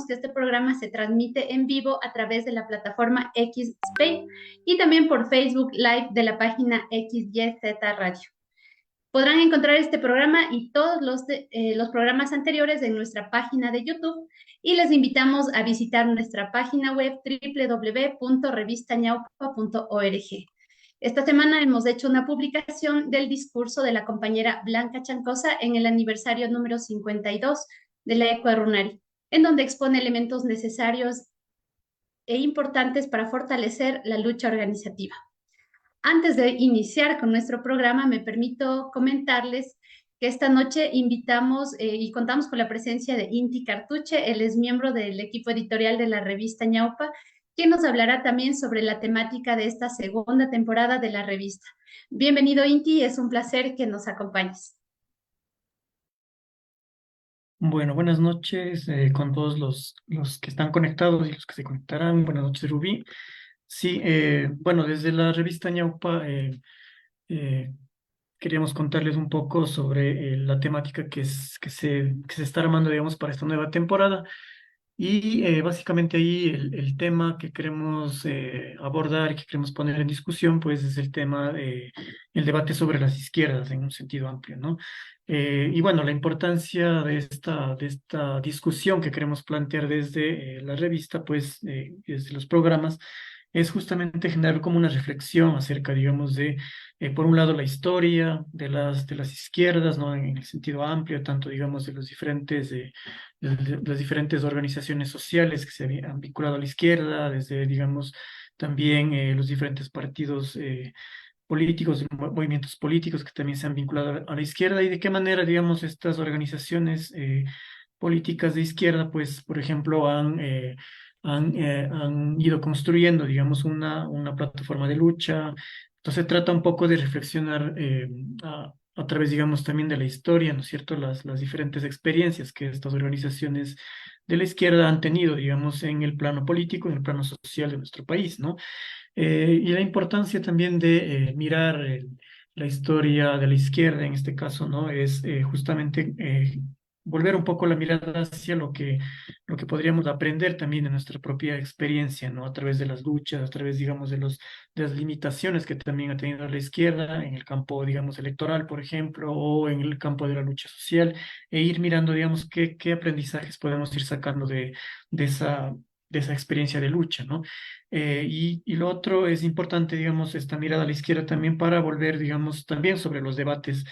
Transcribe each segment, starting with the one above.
que este programa se transmite en vivo a través de la plataforma X Space y también por Facebook Live de la página XYZ Radio. Podrán encontrar este programa y todos los programas anteriores en nuestra página de YouTube y les invitamos a visitar nuestra página web www.revistañaupa.org. Esta semana hemos hecho una publicación del discurso de la compañera Blanca Chancosa en el aniversario número 52 de la Ecuarunari, en donde expone elementos necesarios e importantes para fortalecer la lucha organizativa. Antes de iniciar con nuestro programa, me permito comentarles que esta noche invitamos y contamos con la presencia de Inti Cartuche. Él es miembro del equipo editorial de la revista Ñaupa, quien nos hablará también sobre la temática de esta segunda temporada de la revista. Bienvenido, Inti, es un placer que nos acompañes. Bueno, buenas noches con todos los que están conectados y los que se conectarán. Buenas noches, Rubí. Sí, bueno, desde la revista Ñaupa eh, queríamos contarles un poco sobre la temática que se está armando, digamos, para esta nueva temporada. Y básicamente ahí el tema que queremos abordar y que queremos poner en discusión, pues es el tema de el debate sobre las izquierdas en un sentido amplio, ¿no? Y bueno, la importancia de esta discusión que queremos plantear desde la revista, pues desde los programas, es justamente generar como una reflexión acerca, digamos, de, por un lado, la historia de las izquierdas, ¿no? En el sentido amplio, tanto, digamos, de los diferentes de las diferentes organizaciones sociales que se han vinculado a la izquierda, desde, digamos, también los diferentes partidos políticos, movimientos políticos que también se han vinculado a la izquierda y de qué manera, digamos, estas organizaciones políticas de izquierda, pues, por ejemplo, han ido construyendo, digamos, una plataforma de lucha. Entonces, trata un poco de reflexionar a través, digamos, también de la historia, ¿no es cierto?, las diferentes experiencias que estas organizaciones de la izquierda han tenido, digamos, en el plano político, en el plano social de nuestro país, ¿no? Y la importancia también de mirar la historia de la izquierda, en este caso, ¿no? Es justamente volver un poco la mirada hacia lo que podríamos aprender también de nuestra propia experiencia, ¿no? A través de las luchas, a través, digamos, de las limitaciones que también ha tenido la izquierda en el campo, digamos, electoral, por ejemplo, o en el campo de la lucha social, e ir mirando, digamos, qué aprendizajes podemos ir sacando de esa experiencia de lucha, ¿no? Y lo otro es importante, digamos, esta mirada a la izquierda también para volver, digamos, también sobre los debates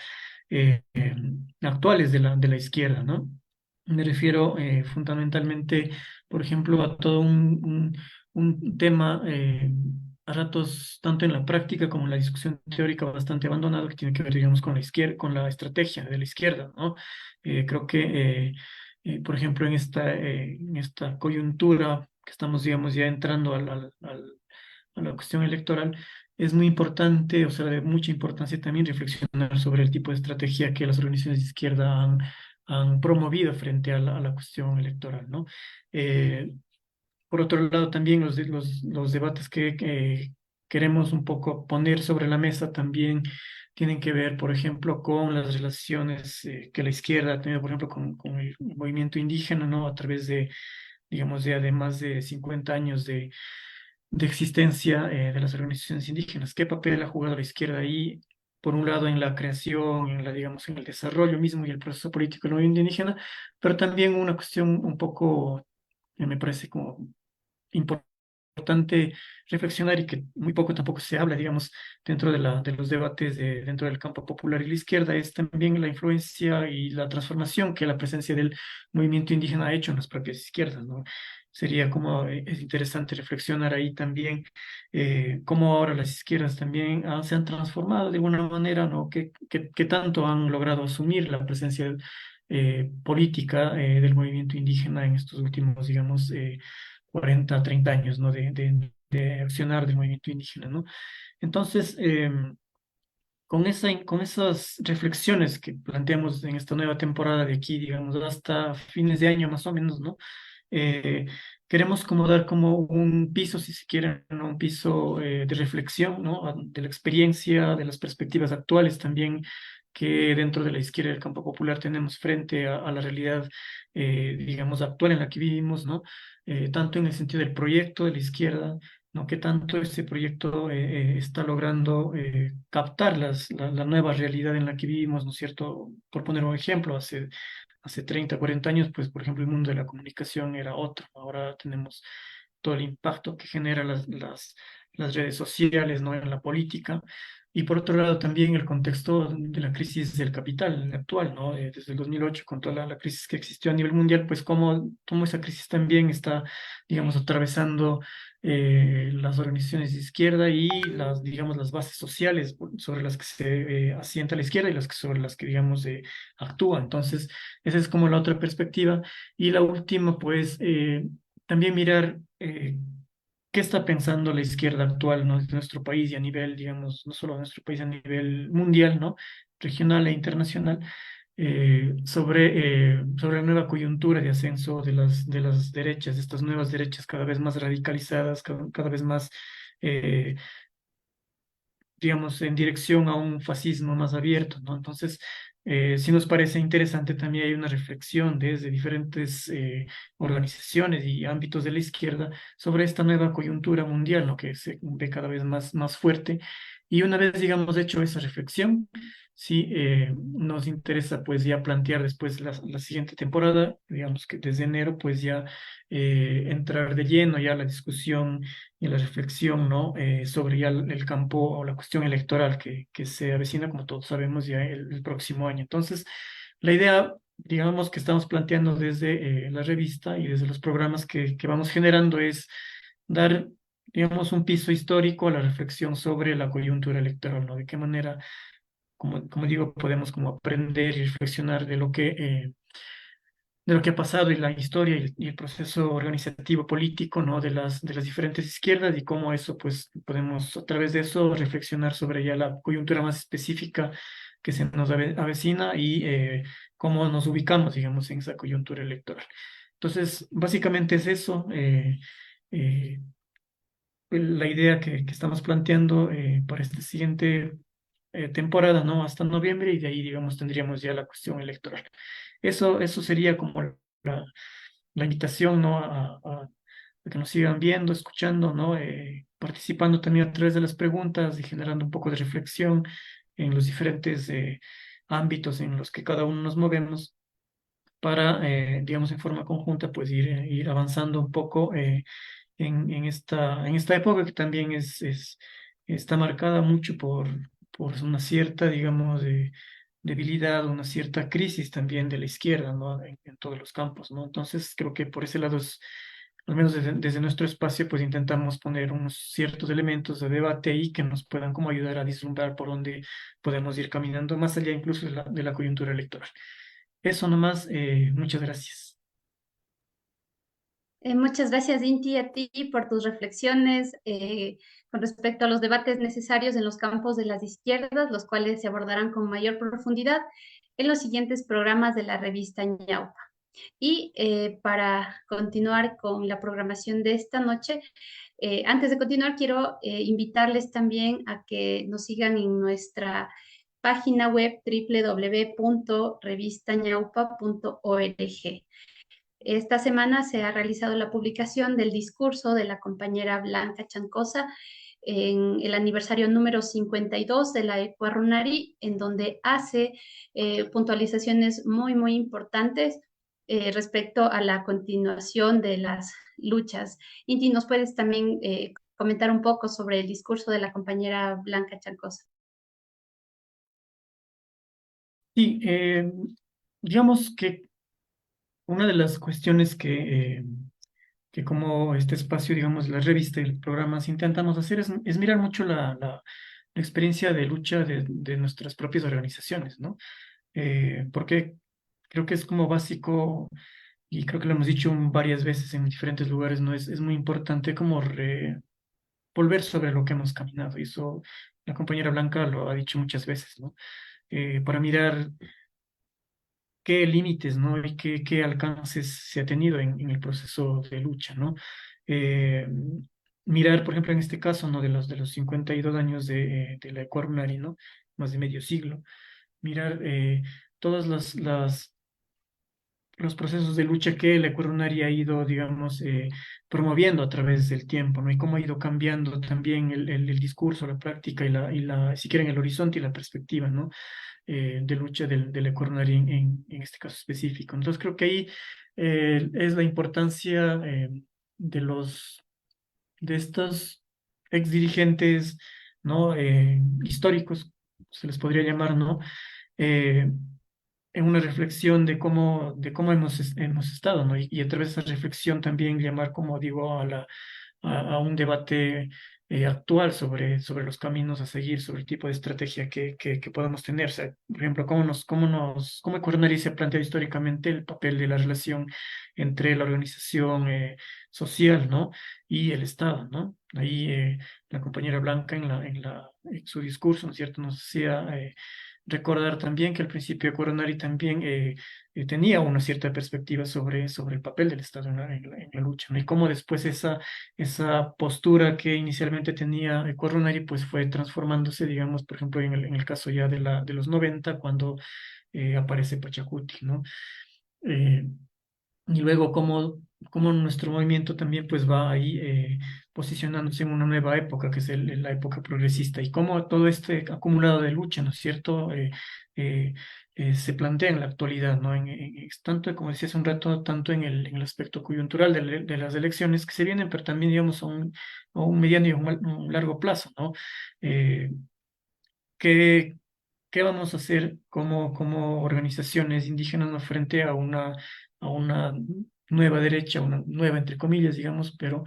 actuales de la izquierda, ¿no? Me refiero fundamentalmente, por ejemplo, a todo un tema a ratos, tanto en la práctica como en la discusión teórica, bastante abandonado, que tiene que ver, digamos, con la izquierda, con la estrategia de la izquierda, ¿no? Creo que, por ejemplo, en esta coyuntura que estamos, digamos, ya entrando a la cuestión electoral, es muy importante, o sea, de mucha importancia también reflexionar sobre el tipo de estrategia que las organizaciones de izquierda han promovido frente a la cuestión electoral, ¿no? Eh, por otro lado, también los debates que queremos un poco poner sobre la mesa también tienen que ver, por ejemplo, con las relaciones que la izquierda ha tenido, por ejemplo, con el movimiento indígena, ¿no? A través de, digamos, ya de más de 50 años de existencia de las organizaciones indígenas. ¿Qué papel ha jugado la izquierda ahí? Por un lado, en la creación, digamos, en el desarrollo mismo y el proceso político del movimiento indígena, pero también una cuestión un poco, me parece como importante reflexionar y que muy poco tampoco se habla, digamos, dentro de los debates dentro del campo popular y la izquierda, es también la influencia y la transformación que la presencia del movimiento indígena ha hecho en las propias izquierdas, ¿no? Sería como, es interesante reflexionar ahí también cómo ahora las izquierdas también se han transformado de alguna manera, ¿no? ¿Qué tanto han logrado asumir la presencia política del movimiento indígena en estos últimos, digamos, 40, 30 años, ¿no? De accionar del movimiento indígena, ¿no? Entonces, con esas reflexiones que planteamos en esta nueva temporada de aquí, digamos, hasta fines de año más o menos, ¿no? Eh, Queremos como dar como un piso, si se quiere, ¿no? Un piso de reflexión, ¿no? De la experiencia, de las perspectivas actuales también que dentro de la izquierda del campo popular tenemos frente a la realidad, digamos, actual en la que vivimos, ¿no? Tanto en el sentido del proyecto de la izquierda, ¿no? Que tanto este proyecto está logrando captar la nueva realidad en la que vivimos, ¿no es cierto? Por poner un ejemplo, hace 30, 40 años, pues, por ejemplo, el mundo de la comunicación era otro. Ahora tenemos todo el impacto que genera las redes sociales, ¿no? En la política. Y por otro lado, también el contexto de la crisis del capital actual, ¿no? Desde el 2008, con toda la crisis que existió a nivel mundial, pues cómo esa crisis también está, digamos, atravesando las organizaciones de izquierda y digamos, las bases sociales sobre las que se asienta la izquierda y sobre las que, digamos, actúa. Entonces, esa es como la otra perspectiva. Y la última, pues, también mirar qué está pensando la izquierda actual, ¿no? De nuestro país y a nivel, digamos, no solo de nuestro país, a nivel mundial, ¿no? Regional e internacional, sobre la nueva coyuntura de ascenso de las derechas, de estas nuevas derechas cada vez más radicalizadas, cada vez más digamos, en dirección a un fascismo más abierto, ¿no? Entonces, sí nos parece interesante también hay una reflexión desde diferentes organizaciones y ámbitos de la izquierda sobre esta nueva coyuntura mundial, ¿no? Que se ve cada vez más fuerte. Y una vez, digamos, hecho esa reflexión, sí nos interesa pues ya plantear después la siguiente temporada, digamos que desde enero, pues ya entrar de lleno ya a la discusión y la reflexión, ¿no? Sobre ya el campo o la cuestión electoral que se avecina, como todos sabemos, ya el próximo año. Entonces, la idea, digamos, que estamos planteando desde la revista y desde los programas que vamos generando es dar, digamos, un piso histórico a la reflexión sobre la coyuntura electoral, ¿no? De qué manera, como digo, podemos como aprender y reflexionar de lo que ha pasado y la historia y el proceso organizativo político, ¿no? De las diferentes izquierdas y cómo eso, pues, podemos a través de eso reflexionar sobre ya la coyuntura más específica que se nos avecina y cómo nos ubicamos, digamos, en esa coyuntura electoral. Entonces, básicamente es eso. Eh, la idea que estamos planteando para esta siguiente temporada, ¿no? Hasta noviembre y de ahí, digamos, tendríamos ya la cuestión electoral. Eso sería como la invitación, ¿no? A que nos sigan viendo, escuchando, ¿no? Participando también a través de las preguntas y generando un poco de reflexión en los diferentes ámbitos en los que cada uno nos movemos para, digamos, en forma conjunta, pues ir avanzando un poco en esta época que también está marcada mucho por una cierta, digamos, debilidad, una cierta crisis también de la izquierda, ¿no? En todos los campos, ¿no? Entonces, creo que por ese lado al menos desde nuestro espacio, pues intentamos poner unos ciertos elementos de debate ahí que nos puedan como ayudar a vislumbrar por dónde podemos ir caminando, más allá incluso de la coyuntura electoral. Eso nomás, muchas gracias. Muchas gracias, Inti, a ti por tus reflexiones con respecto a los debates necesarios en los campos de las izquierdas, los cuales se abordarán con mayor profundidad en los siguientes programas de la revista Ñaupa. Y para continuar con la programación de esta noche, antes de continuar, quiero invitarles también a que nos sigan en nuestra página web www.revistañaupa.org. Esta semana se ha realizado la publicación del discurso de la compañera Blanca Chancosa en el aniversario número 52 de la Ecuarunari, en donde hace puntualizaciones muy importantes respecto a la continuación de las luchas. Inti, ¿nos puedes también comentar un poco sobre el discurso de la compañera Blanca Chancosa? Sí, digamos que una de las cuestiones que como este espacio, digamos, la revista y los programas intentamos hacer es mirar mucho la experiencia de lucha de nuestras propias organizaciones, ¿no? Porque creo que es como básico, y creo que lo hemos dicho varias veces en diferentes lugares, ¿no? Es muy importante como volver sobre lo que hemos caminado, y eso la compañera Blanca lo ha dicho muchas veces, ¿no? Para mirar qué límites, ¿no? Y qué alcances se ha tenido en el proceso de lucha, ¿no? Eh, mirar, por ejemplo, en este caso, ¿no? De los 52 años de la Ecuarunari, ¿no? Más de medio siglo. mirar todas los procesos de lucha que la Ecuador ha ido, digamos, promoviendo a través del tiempo, ¿no? Y cómo ha ido cambiando también el discurso, la práctica si quieren, el horizonte y la perspectiva, ¿no? De lucha del Ecuador en este caso específico. Entonces creo que ahí es la importancia de de estos ex dirigentes, ¿no? Históricos, se les podría llamar, ¿no? Eh, en una reflexión de cómo hemos estado, ¿no? Y a través de esa reflexión también llamar, como digo, a un debate actual sobre los caminos a seguir, sobre el tipo de estrategia que podemos tener. O sea, por ejemplo, cómo Coronari se ha planteado históricamente el papel de la relación entre la organización social, ¿no? Y el Estado, ¿no? Ahí la compañera Blanca en su discurso, ¿no es cierto?, nos hacía recordar también que al principio Coronari también tenía una cierta perspectiva sobre el papel del Estado en la lucha, ¿no? Y cómo después esa postura que inicialmente tenía Coronari pues fue transformándose, digamos, por ejemplo, en el caso ya de los 90 cuando aparece Pachacuti, ¿no? Eh, y luego cómo nuestro movimiento también pues va ahí posicionándose en una nueva época, que es la época progresista, y cómo todo este acumulado de lucha, ¿no es cierto?, eh, se plantea en la actualidad, ¿no? Es tanto, como decía hace un rato, tanto en el aspecto coyuntural de las elecciones que se vienen, pero también, digamos, a un mediano y un largo plazo, ¿no? Eh, ¿qué, qué vamos a hacer como organizaciones indígenas, ¿no? Frente a una nueva derecha, una nueva entre comillas, digamos, pero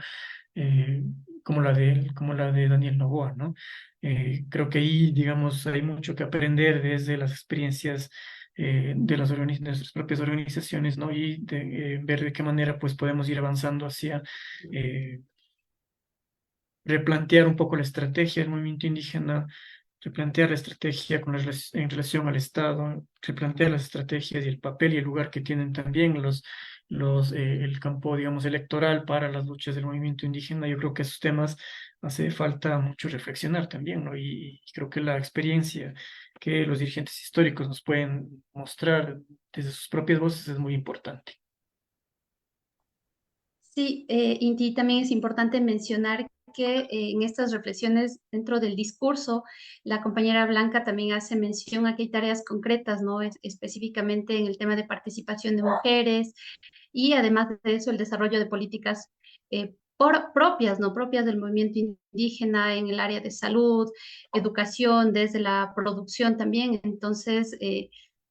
eh, como la de Daniel Noboa, ¿no? Creo que ahí, digamos, hay mucho que aprender desde las experiencias de nuestras propias organizaciones, ¿no? Y ver de qué manera pues podemos ir avanzando hacia eh, replantear un poco la estrategia del movimiento indígena, replantear la estrategia en relación al Estado, replantear las estrategias y el papel y el lugar que tienen también el campo, digamos, electoral para las luchas del movimiento indígena. Yo creo que esos temas hace falta mucho reflexionar también, ¿no? Y creo que la experiencia que los dirigentes históricos nos pueden mostrar desde sus propias voces es muy importante. Sí, Inti, también es importante mencionar que en estas reflexiones dentro del discurso, la compañera Blanca también hace mención a que hay tareas concretas, ¿no? Específicamente en el tema de participación de mujeres y además de eso el desarrollo de políticas propias, ¿no? Propias del movimiento indígena en el área de salud, educación, desde la producción también. Entonces,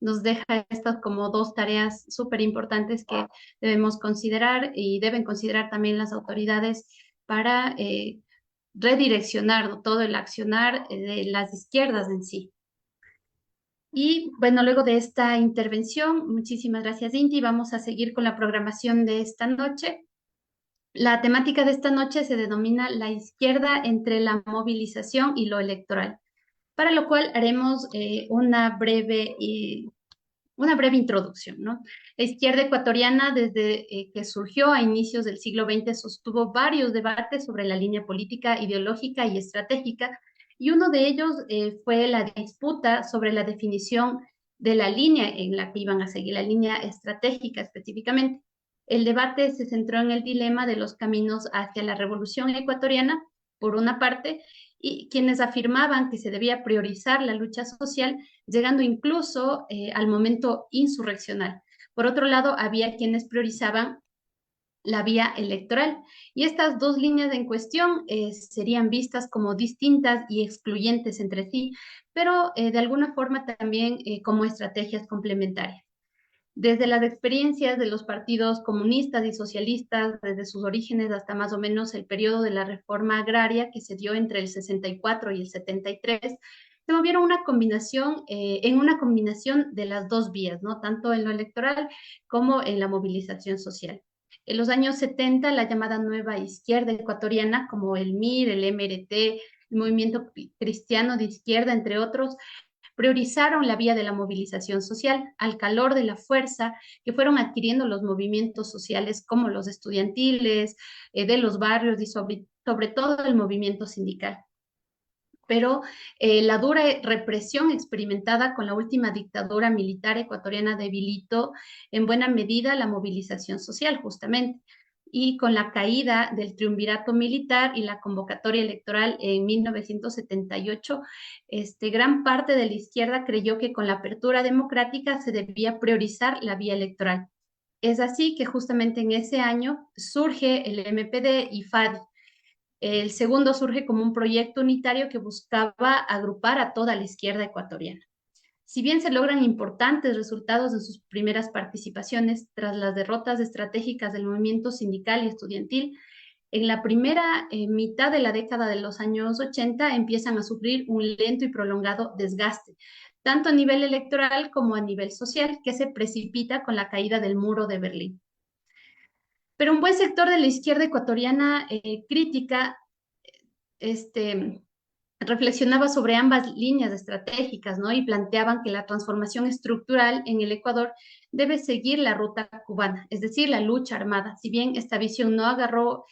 nos deja estas como dos tareas súper importantes que debemos considerar y deben considerar también las autoridades para redireccionar, ¿no? Todo el accionar de las izquierdas en sí. Y bueno, luego de esta intervención, muchísimas gracias, Inti. Vamos a seguir con la programación de esta noche. La temática de esta noche se denomina la izquierda entre la movilización y lo electoral, para lo cual haremos una breve introducción, ¿no? La izquierda ecuatoriana, desde que surgió a inicios del siglo XX, sostuvo varios debates sobre la línea política, ideológica y estratégica, y uno de ellos fue la disputa sobre la definición de la línea en la que iban a seguir, la línea estratégica específicamente. El debate se centró en el dilema de los caminos hacia la revolución ecuatoriana, por una parte, y quienes afirmaban que se debía priorizar la lucha social, llegando incluso al momento insurreccional. Por otro lado, había quienes priorizaban la vía electoral. Y estas dos líneas en cuestión serían vistas como distintas y excluyentes entre sí, pero de alguna forma también como estrategias complementarias. Desde las experiencias de los partidos comunistas y socialistas, desde sus orígenes hasta más o menos el periodo de la reforma agraria que se dio entre el 64 y el 73, se movieron en una combinación de las dos vías, ¿no? Tanto en lo electoral como en la movilización social. En los años 70, la llamada nueva izquierda ecuatoriana, como el MIR, el MRT, el Movimiento Cristiano de Izquierda, entre otros, priorizaron la vía de la movilización social al calor de la fuerza que fueron adquiriendo los movimientos sociales como los estudiantiles, de los barrios y sobre todo el movimiento sindical. pero la dura represión experimentada con la última dictadura militar ecuatoriana debilitó en buena medida la movilización social, justamente. Y con la caída del triunvirato militar y la convocatoria electoral en 1978, gran parte de la izquierda creyó que con la apertura democrática se debía priorizar la vía electoral. Es así que justamente en ese año surge el MPD y FADI. El segundo surge como un proyecto unitario que buscaba agrupar a toda la izquierda ecuatoriana. Si bien se logran importantes resultados en sus primeras participaciones tras las derrotas estratégicas del movimiento sindical y estudiantil, en la primera mitad de la década de los años 80 empiezan a sufrir un lento y prolongado desgaste, tanto a nivel electoral como a nivel social, que se precipita con la caída del muro de Berlín. Pero un buen sector de la izquierda ecuatoriana crítica este, reflexionaba sobre ambas líneas estratégicas, ¿no? Y planteaban que la transformación estructural en el Ecuador debe seguir la ruta cubana, es decir, la lucha armada. Si bien esta visión no agarró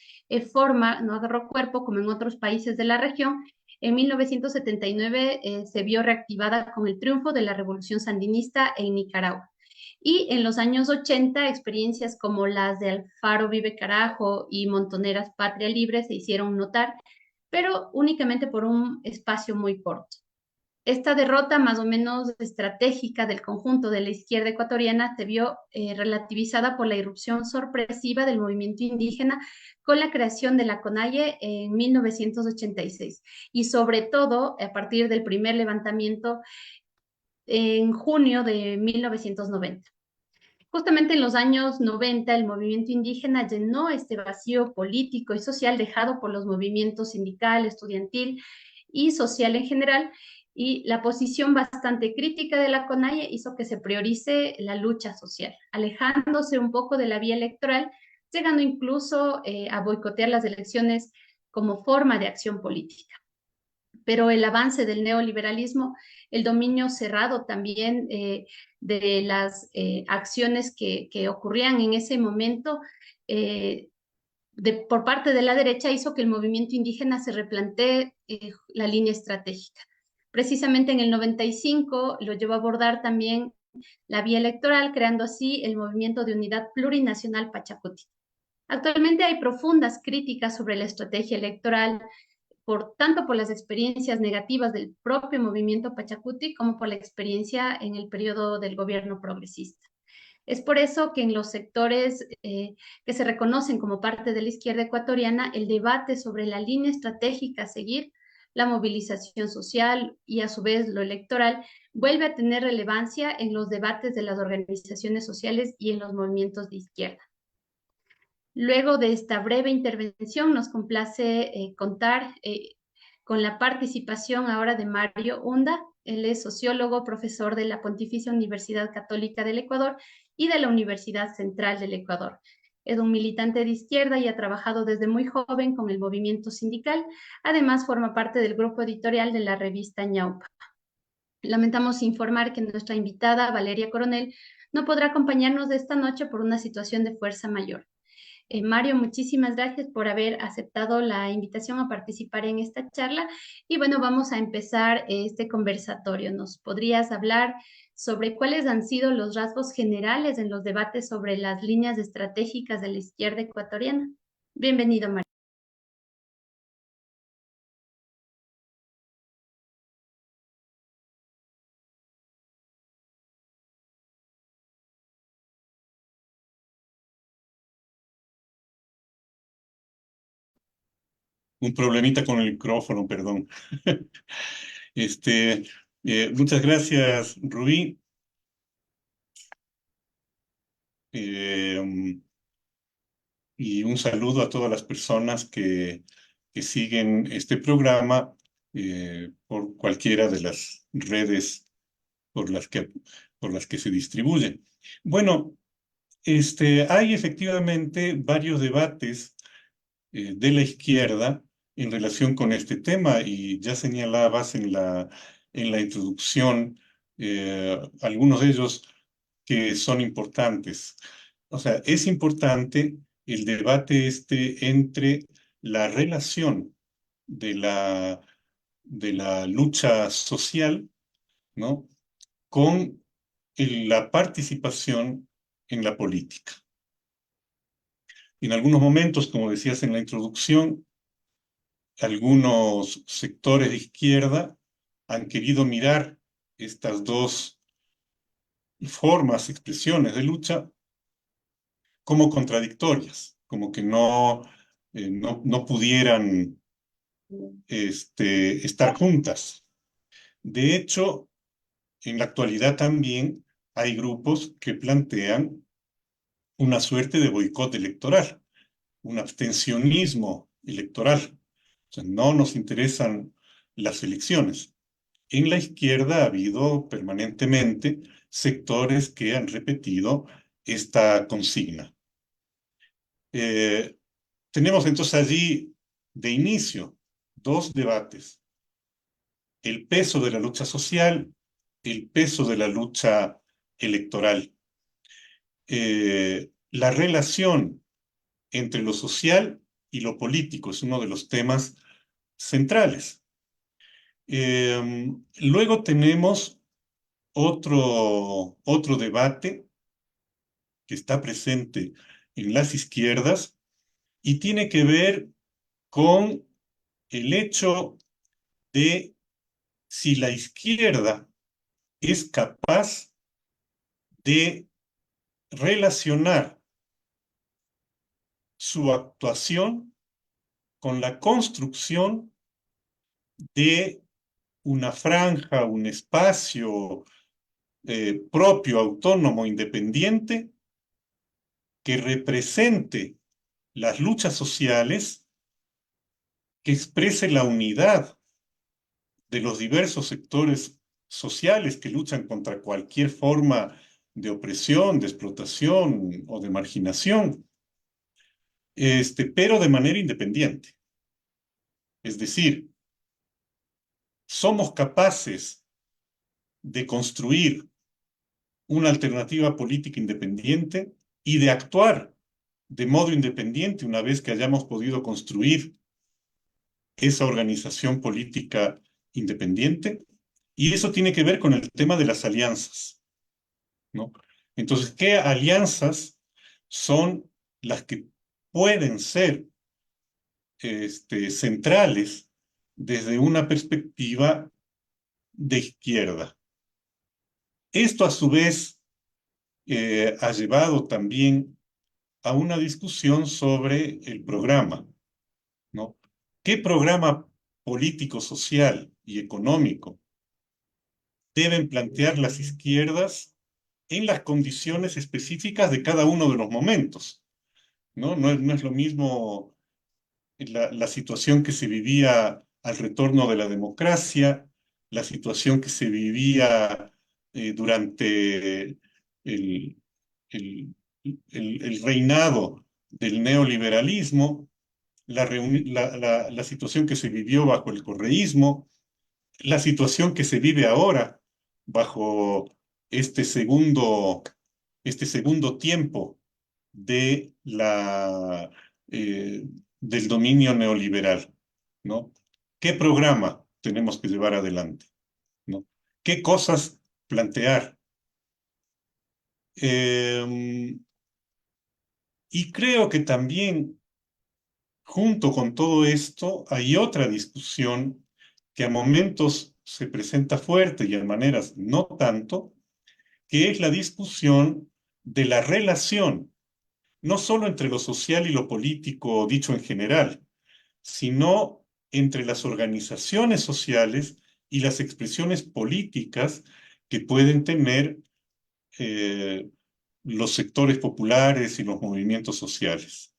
forma, no agarró cuerpo como en otros países de la región, en 1979 se vio reactivada con el triunfo de la revolución sandinista en Nicaragua. Y en los años 80, experiencias como las de Alfaro Vive Carajo y Montoneras Patria Libre se hicieron notar, pero únicamente por un espacio muy corto. Esta derrota más o menos estratégica del conjunto de la izquierda ecuatoriana se vio relativizada por la irrupción sorpresiva del movimiento indígena con la creación de la CONAIE en 1986 y sobre todo a partir del primer levantamiento en junio de 1990. Justamente en los años 90, el movimiento indígena llenó este vacío político y social dejado por los movimientos sindical, estudiantil y social en general, y la posición bastante crítica de la CONAIE hizo que se priorice la lucha social, alejándose un poco de la vía electoral, llegando incluso a boicotear las elecciones como forma de acción política. Pero el avance del neoliberalismo, el dominio cerrado también de las acciones que ocurrían en ese momento por parte de la derecha hizo que el movimiento indígena se replantee la línea estratégica. Precisamente en el 95 lo llevó a abordar también la vía electoral, creando así el Movimiento de Unidad Plurinacional Pachacuti. Actualmente hay profundas críticas sobre la estrategia electoral, tanto por las experiencias negativas del propio movimiento Pachacuti como por la experiencia en el periodo del gobierno progresista. Es por eso que en los sectores que se reconocen como parte de la izquierda ecuatoriana, el debate sobre la línea estratégica a seguir, la movilización social y a su vez lo electoral, vuelve a tener relevancia en los debates de las organizaciones sociales y en los movimientos de izquierda. Luego de esta breve intervención, nos complace contar con la participación ahora de Mario Hunda. Él es sociólogo, profesor de la Pontificia Universidad Católica del Ecuador y de la Universidad Central del Ecuador. Es un militante de izquierda y ha trabajado desde muy joven con el movimiento sindical. Además, forma parte del grupo editorial de la revista Ñaupa. Lamentamos informar que nuestra invitada, Valeria Coronel, no podrá acompañarnos de esta noche por una situación de fuerza mayor. Mario, muchísimas gracias por haber aceptado la invitación a participar en esta charla. Y bueno, vamos a empezar este conversatorio. ¿Nos podrías hablar sobre cuáles han sido los rasgos generales en los debates sobre las líneas estratégicas de la izquierda ecuatoriana? Bienvenido, Mario. Un problemita con el micrófono, perdón. Este, muchas gracias, Rubí. Eh, y un saludo a todas las personas que siguen este programa por cualquiera de las redes por las que, por las que se distribuye. Bueno, hay efectivamente varios debates de la izquierda en relación con este tema y ya señalabas en la introducción algunos de ellos que son importantes. O sea, es importante el debate entre la relación de la de la lucha social, ¿no? Con la participación en la política. En algunos momentos, como decías en la introducción, algunos sectores de izquierda han querido mirar estas dos formas, expresiones de lucha como contradictorias, como que no pudieran estar juntas. De hecho, en la actualidad también hay grupos que plantean una suerte de boicot electoral, un abstencionismo electoral. O sea, no nos interesan las elecciones. En la izquierda ha habido permanentemente sectores que han repetido esta consigna. Eh, Tenemos entonces allí de inicio dos debates: el peso de la lucha social, el peso de la lucha electoral. La relación entre lo social y lo político es uno de los temas centrales. Luego tenemos otro debate que está presente en las izquierdas y tiene que ver con el hecho de si la izquierda es capaz de relacionar su actuación con la construcción de una franja, un espacio propio, autónomo, independiente, que represente las luchas sociales, que exprese la unidad de los diversos sectores sociales que luchan contra cualquier forma de opresión, de explotación o de marginación, pero de manera independiente. Es decir, somos capaces de construir una alternativa política independiente y de actuar de modo independiente una vez que hayamos podido construir esa organización política independiente. Y eso tiene que ver con el tema de las alianzas, ¿no? Entonces, ¿qué alianzas son las que pueden ser centrales desde una perspectiva de izquierda? Esto a su vez ha llevado también a una discusión sobre el programa, ¿no? ¿Qué programa político, social y económico deben plantear las izquierdas en las condiciones específicas de cada uno de los momentos? No es lo mismo la situación que se vivía al retorno de la democracia, la situación que se vivía durante el, el, el reinado del neoliberalismo, la situación que se vivió bajo el correísmo, la situación que se vive ahora bajo este segundo, este segundo tiempo de del dominio neoliberal, ¿no? ¿Qué programa tenemos que llevar adelante, ¿no? ¿Qué cosas plantear? Y creo que también, junto con todo esto, hay otra discusión que a momentos se presenta fuerte y a maneras no tanto, que es la discusión de la relación, no solo entre lo social y lo político dicho en general, sino entre las organizaciones sociales y las expresiones políticas que pueden tener eh, los sectores populares y los movimientos sociales.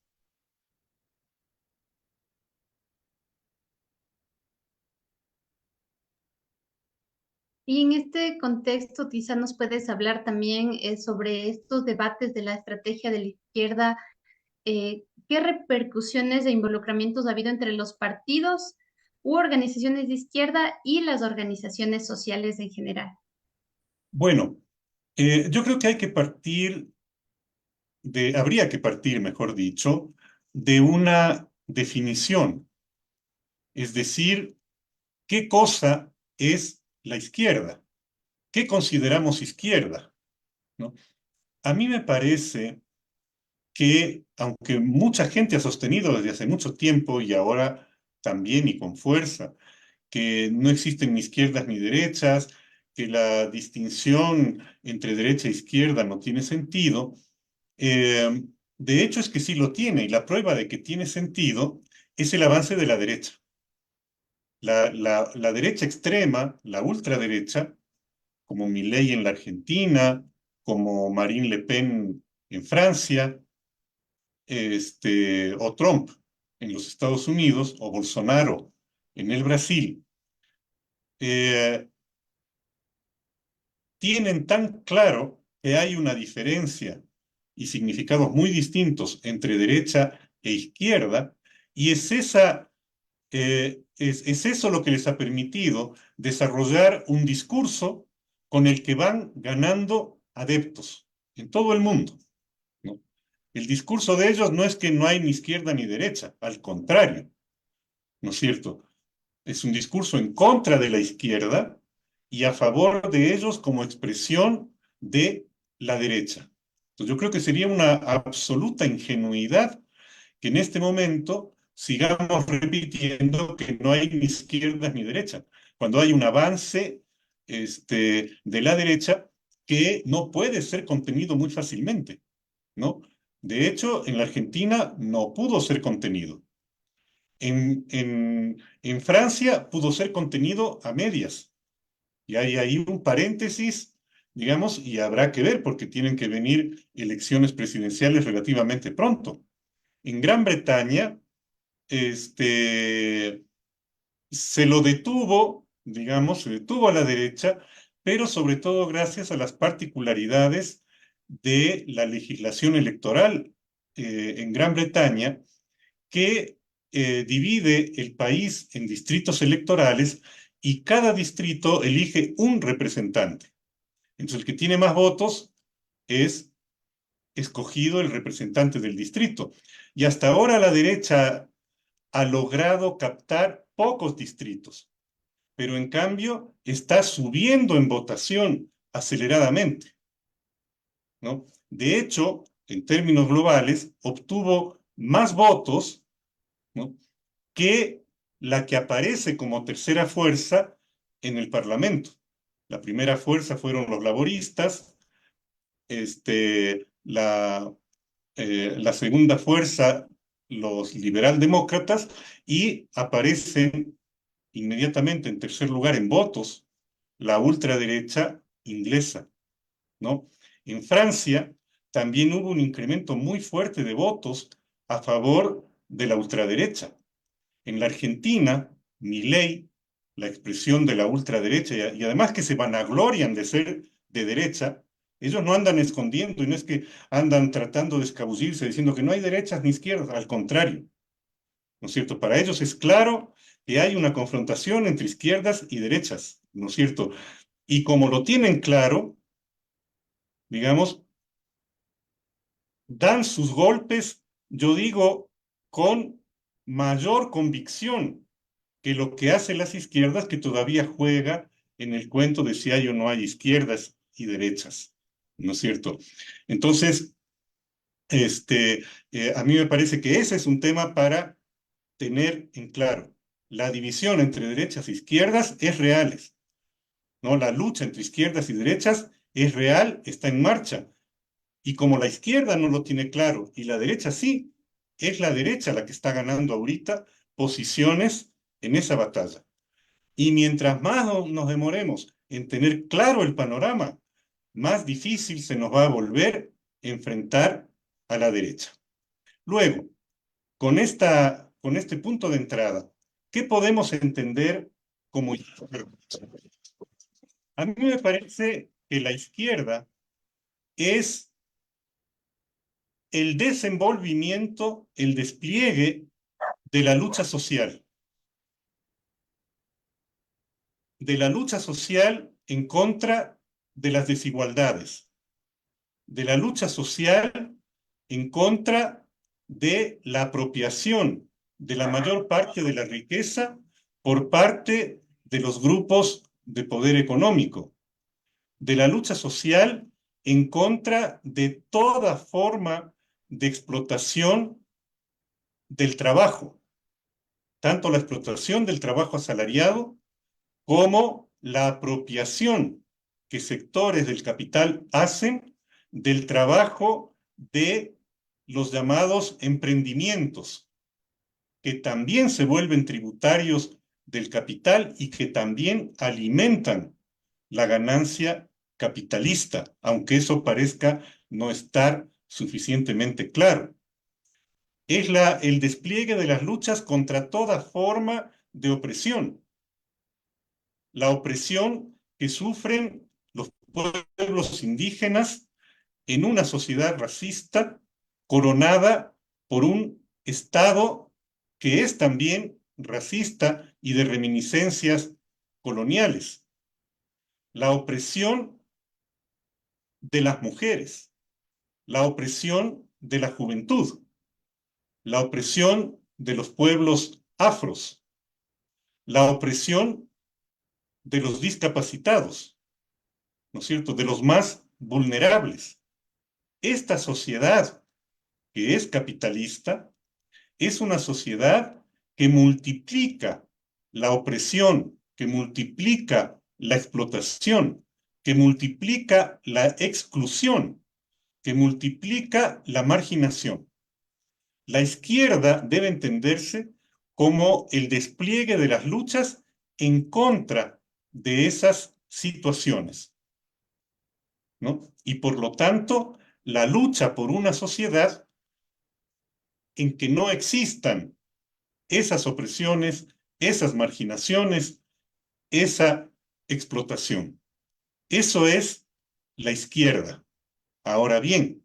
Y en este contexto, quizá nos puedes hablar también sobre estos debates de la estrategia de la izquierda. ¿Qué repercusiones e involucramientos ha habido entre los partidos u organizaciones de izquierda y las organizaciones sociales en general? Bueno, yo creo que habría que partir, mejor dicho, de una definición. Es decir, ¿qué cosa es la izquierda? ¿Qué consideramos izquierda? ¿No? A mí me parece que, aunque mucha gente ha sostenido desde hace mucho tiempo y ahora también y con fuerza, que no existen ni izquierdas ni derechas, que la distinción entre derecha e izquierda no tiene sentido, eh, de hecho es que sí lo tiene, y la prueba de que tiene sentido es el avance de la derecha. La derecha extrema, la ultraderecha, como Milei en la Argentina, como Marine Le Pen en Francia, o Trump en los Estados Unidos, o Bolsonaro en el Brasil, eh, tienen tan claro que hay una diferencia y significados muy distintos entre derecha e izquierda, y es eso lo que les ha permitido desarrollar un discurso con el que van ganando adeptos en todo el mundo, ¿no? El discurso de ellos no es que no hay ni izquierda ni derecha, al contrario, ¿no es cierto? Es un discurso en contra de la izquierda y a favor de ellos como expresión de la derecha. Entonces yo creo que sería una absoluta ingenuidad que en este momento sigamos repitiendo que no hay ni izquierdas ni derechas, cuando hay un avance de la derecha que no puede ser contenido muy fácilmente, ¿no? De hecho, en la Argentina no pudo ser contenido. En Francia pudo ser contenido a medias. Y hay ahí un paréntesis, digamos, y habrá que ver porque tienen que venir elecciones presidenciales relativamente pronto. En Gran Bretaña, este, se lo detuvo, digamos, se detuvo a la derecha, pero sobre todo gracias a las particularidades de la legislación electoral en Gran Bretaña, que divide el país en distritos electorales y cada distrito elige un representante. Entonces, el que tiene más votos es escogido el representante del distrito. Y hasta ahora la derecha ha logrado captar pocos distritos, pero en cambio está subiendo en votación aceleradamente, ¿no? De hecho, en términos globales, obtuvo más votos, ¿no?, que la que aparece como tercera fuerza en el Parlamento. La primera fuerza fueron los laboristas, la segunda fuerza, los liberaldemócratas, y aparecen inmediatamente en tercer lugar en votos la ultraderecha inglesa, ¿no? En Francia también hubo un incremento muy fuerte de votos a favor de la ultraderecha. En la Argentina, Milei, la expresión de la ultraderecha, y además que se vanaglorian de ser de derecha, ellos no andan escondiendo y no es que andan tratando de escabullirse diciendo que no hay derechas ni izquierdas, al contrario, ¿no es cierto? Para ellos es claro que hay una confrontación entre izquierdas y derechas, ¿no es cierto? Y como lo tienen claro, digamos, dan sus golpes, yo digo, con mayor convicción que lo que hacen las izquierdas, que todavía juega en el cuento de si hay o no hay izquierdas y derechas, ¿no es cierto? Entonces, a mí me parece que ese es un tema para tener en claro. La división entre derechas e izquierdas es real, ¿no? La lucha entre izquierdas y derechas es real, está en marcha. Y como la izquierda no lo tiene claro y la derecha sí, es la derecha la que está ganando ahorita posiciones en esa batalla. Y mientras más nos demoremos en tener claro el panorama, más difícil se nos va a volver enfrentar a la derecha. Luego, con este punto de entrada, ¿qué podemos entender como izquierda? A mí me parece que la izquierda es el desenvolvimiento, el despliegue de la lucha social en contra de las desigualdades, de la lucha social en contra de la apropiación de la mayor parte de la riqueza por parte de los grupos de poder económico, de la lucha social en contra de toda forma de explotación del trabajo, tanto la explotación del trabajo asalariado como la apropiación que sectores del capital hacen del trabajo de los llamados emprendimientos, que también se vuelven tributarios del capital y que también alimentan la ganancia capitalista, aunque eso parezca no estar suficientemente claro. Es el despliegue de las luchas contra toda forma de opresión. La opresión que sufren los pueblos indígenas en una sociedad racista coronada por un Estado que es también racista y de reminiscencias coloniales. La opresión de las mujeres, la opresión de la juventud, la opresión de los pueblos afros, la opresión de los discapacitados, ¿no es cierto?, de los más vulnerables. Esta sociedad que es capitalista es una sociedad que multiplica la opresión, que multiplica la explotación, que multiplica la exclusión, que multiplica la marginación. La izquierda debe entenderse como el despliegue de las luchas en contra de esas situaciones, ¿no? Y por lo tanto, la lucha por una sociedad en que no existan esas opresiones, esas marginaciones, esa explotación. Eso es la izquierda. Ahora bien,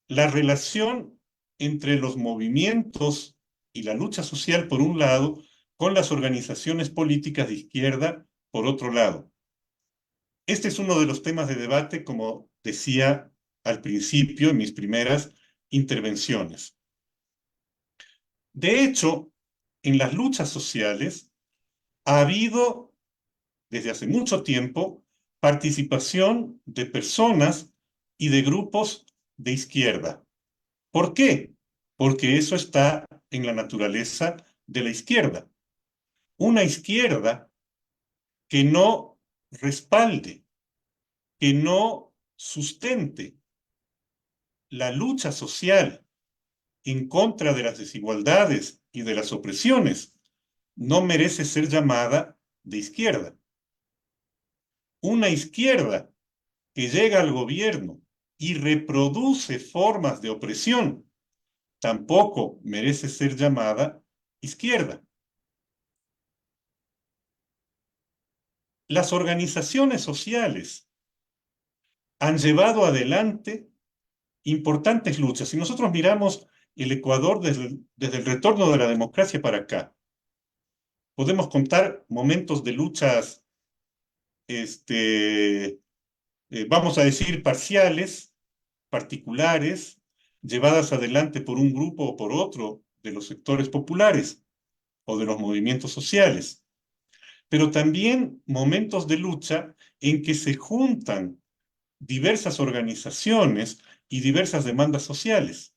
la relación entre los movimientos y la lucha social, por un lado, con las organizaciones políticas de izquierda, por otro lado. Este es uno de los temas de debate, como decía al principio en mis primeras intervenciones. De hecho, en las luchas sociales ha habido, desde hace mucho tiempo, participación de personas y de grupos de izquierda. ¿Por qué? Porque eso está en la naturaleza de la izquierda. Una izquierda que no respalde, que no sustente la lucha social en contra de las desigualdades y de las opresiones, no merece ser llamada de izquierda. Una izquierda que llega al gobierno y reproduce formas de opresión, tampoco merece ser llamada izquierda. Las organizaciones sociales han llevado adelante importantes luchas. Si nosotros miramos el Ecuador desde el retorno de la democracia para acá, podemos contar momentos de luchas, vamos a decir, parciales, particulares, llevadas adelante por un grupo o por otro de los sectores populares o de los movimientos sociales, pero también momentos de lucha en que se juntan diversas organizaciones y diversas demandas sociales,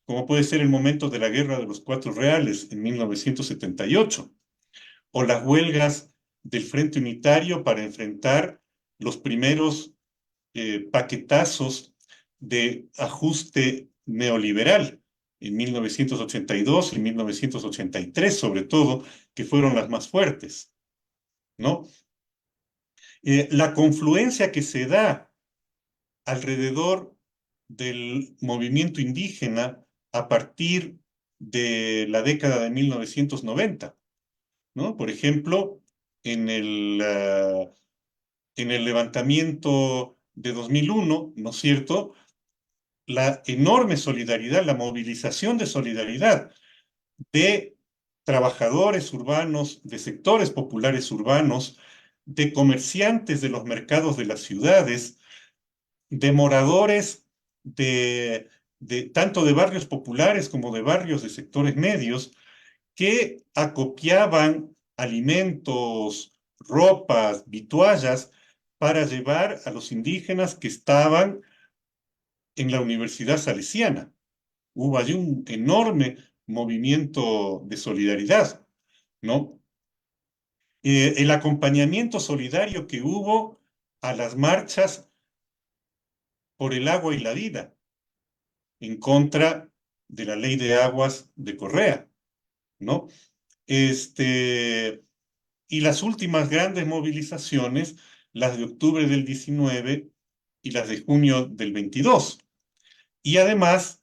como puede ser el momento de la Guerra de los Cuatro Reales en 1978, o las huelgas del Frente Unitario para enfrentar los primeros paquetazos de ajuste neoliberal en 1982 y 1983, sobre todo, que fueron las más fuertes, ¿no? La confluencia que se da alrededor del movimiento indígena a partir de la década de 1990, ¿no? Por ejemplo, en el levantamiento de 2001, ¿no es cierto?, la enorme solidaridad, la movilización de solidaridad de trabajadores urbanos, de sectores populares urbanos, de comerciantes de los mercados de las ciudades, de moradores tanto de barrios populares como de barrios de sectores medios, que acopiaban alimentos, ropas, vituallas, para llevar a los indígenas que estaban en la Universidad Salesiana. Hubo allí un enorme movimiento de solidaridad, ¿no? El acompañamiento solidario que hubo a las marchas por el agua y la vida, en contra de la ley de aguas de Correa, ¿no? Y las últimas grandes movilizaciones, las de octubre del 19 y las de junio del 22. Y además,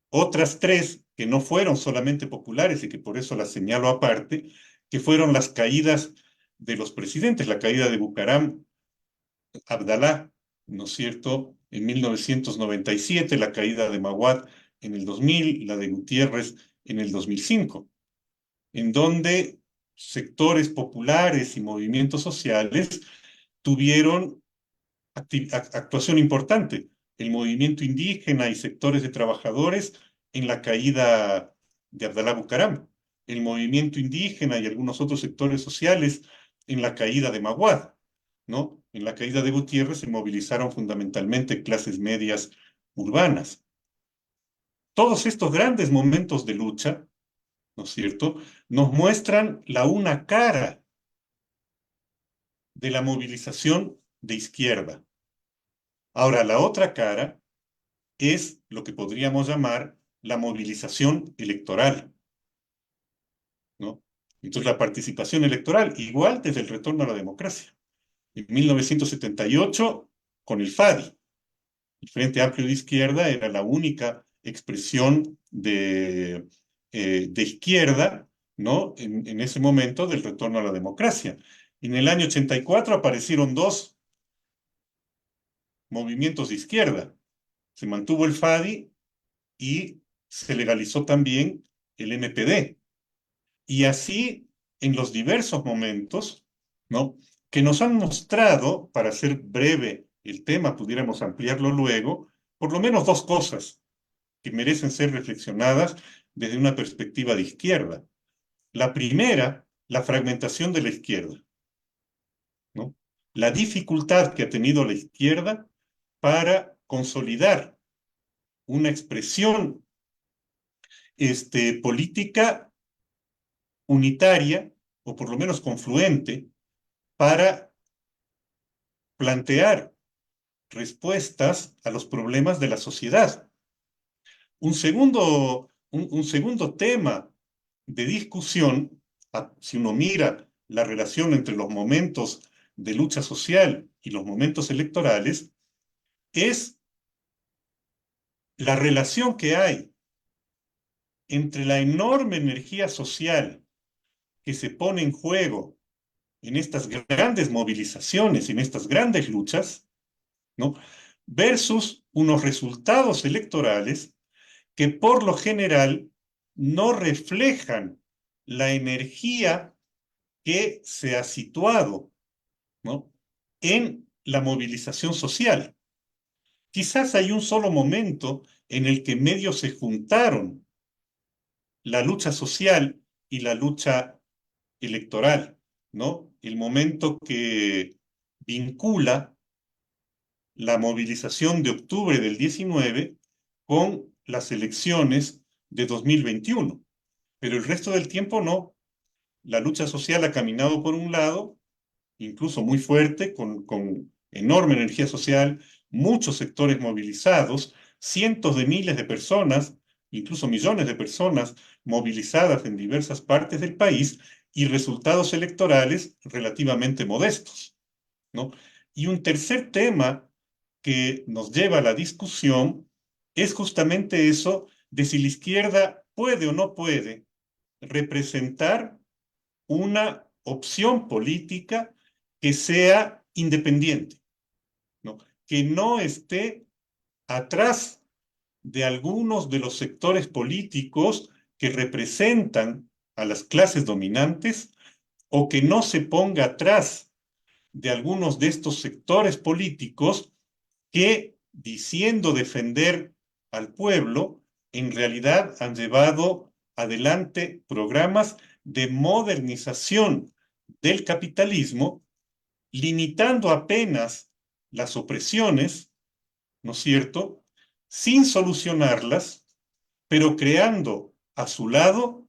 otras tres que no fueron solamente populares y que por eso las señalo aparte, que fueron las caídas de los presidentes, la caída de Bucaram Abdalá, ¿no es cierto?, en 1997, la caída de Maguad en el 2000, la de Gutiérrez en el 2005, en donde sectores populares y movimientos sociales tuvieron actuación importante. El movimiento indígena y sectores de trabajadores en la caída de Abdalá Bucaram, el movimiento indígena y algunos otros sectores sociales en la caída de Maguad, ¿no? En la caída de Gutiérrez se movilizaron fundamentalmente clases medias urbanas. Todos estos grandes momentos de lucha, ¿no es cierto?, nos muestran la una cara de la movilización de izquierda. Ahora, la otra cara es lo que podríamos llamar la movilización electoral, ¿no? Entonces, la participación electoral, igual desde el retorno a la democracia. En 1978, con el FADI, el Frente Amplio de Izquierda era la única expresión de izquierda, ¿no?, en ese momento del retorno a la democracia. En el año 84 aparecieron dos movimientos de izquierda. Se mantuvo el FADI y se legalizó también el MPD. Y así, en los diversos momentos, ¿no?, que nos han mostrado, para hacer breve el tema, pudiéramos ampliarlo luego, por lo menos dos cosas que merecen ser reflexionadas desde una perspectiva de izquierda. La primera, la fragmentación de la izquierda, ¿no? La dificultad que ha tenido la izquierda para consolidar una expresión política unitaria, o por lo menos confluente, para plantear respuestas a los problemas de la sociedad. Un segundo tema de discusión, si uno mira la relación entre los momentos de lucha social y los momentos electorales, es la relación que hay entre la enorme energía social que se pone en juego en estas grandes movilizaciones, en estas grandes luchas, ¿no?, versus unos resultados electorales que por lo general no reflejan la energía que se ha situado, ¿no?, en la movilización social. Quizás hay un solo momento en el que medio se juntaron la lucha social y la lucha electoral, ¿no? El momento que vincula la movilización de octubre del 19 con las elecciones de 2021. Pero el resto del tiempo no. La lucha social ha caminado por un lado, incluso muy fuerte, con enorme energía social, muchos sectores movilizados, cientos de miles de personas, incluso millones de personas movilizadas en diversas partes del país, y resultados electorales relativamente modestos, ¿no? Y un tercer tema que nos lleva a la discusión es justamente eso de si la izquierda puede o no puede representar una opción política que sea independiente, ¿no?, que no esté atrás de algunos de los sectores políticos que representan a las clases dominantes, o que no se ponga atrás de algunos de estos sectores políticos que, diciendo defender al pueblo, en realidad han llevado adelante programas de modernización del capitalismo, limitando apenas las opresiones, ¿no es cierto?, sin solucionarlas, pero creando a su lado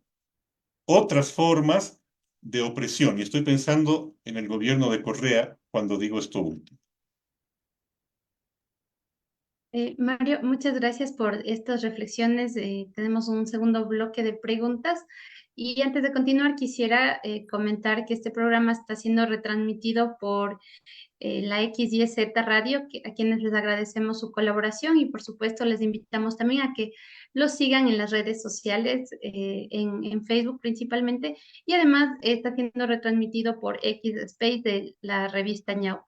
otras formas de opresión. Y estoy pensando en el gobierno de Correa cuando digo esto último. Mario, muchas gracias por estas reflexiones. Tenemos un segundo bloque de preguntas. Y antes de continuar, quisiera comentar que este programa está siendo retransmitido por la XYZ Radio, a quienes les agradecemos su colaboración y por supuesto les invitamos también a que los sigan en las redes sociales, en Facebook principalmente, y además está siendo retransmitido por X Space de la revista Ñau.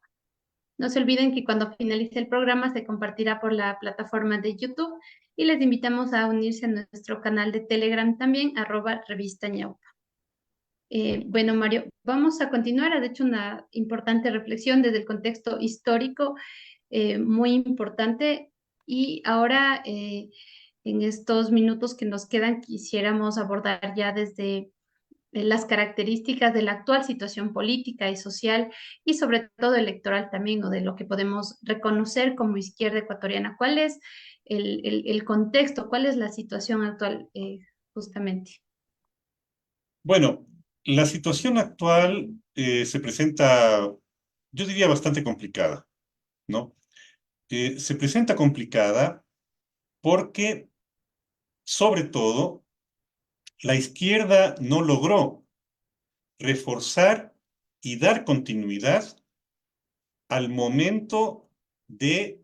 No se olviden que cuando finalice el programa se compartirá por la plataforma de YouTube y les invitamos a unirse a nuestro canal de Telegram también, @revista Ñaupa. Bueno, Mario, vamos a continuar. Has hecho una importante reflexión desde el contexto histórico, muy importante. Y ahora, en estos minutos que nos quedan, quisiéramos abordar ya desde las características de la actual situación política y social y sobre todo electoral también, o de lo que podemos reconocer como izquierda ecuatoriana. ¿Cuál es el contexto? ¿Cuál es la situación actual, justamente? Bueno, la situación actual se presenta, yo diría, bastante complicada, ¿no? Se presenta complicada porque, sobre todo, la izquierda no logró reforzar y dar continuidad al momento de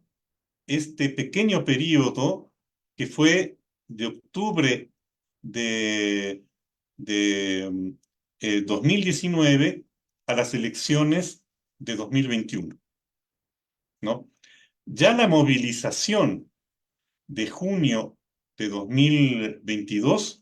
este pequeño periodo que fue de octubre de, de 2019 a las elecciones de 2021, ¿no? Ya la movilización de junio de 2022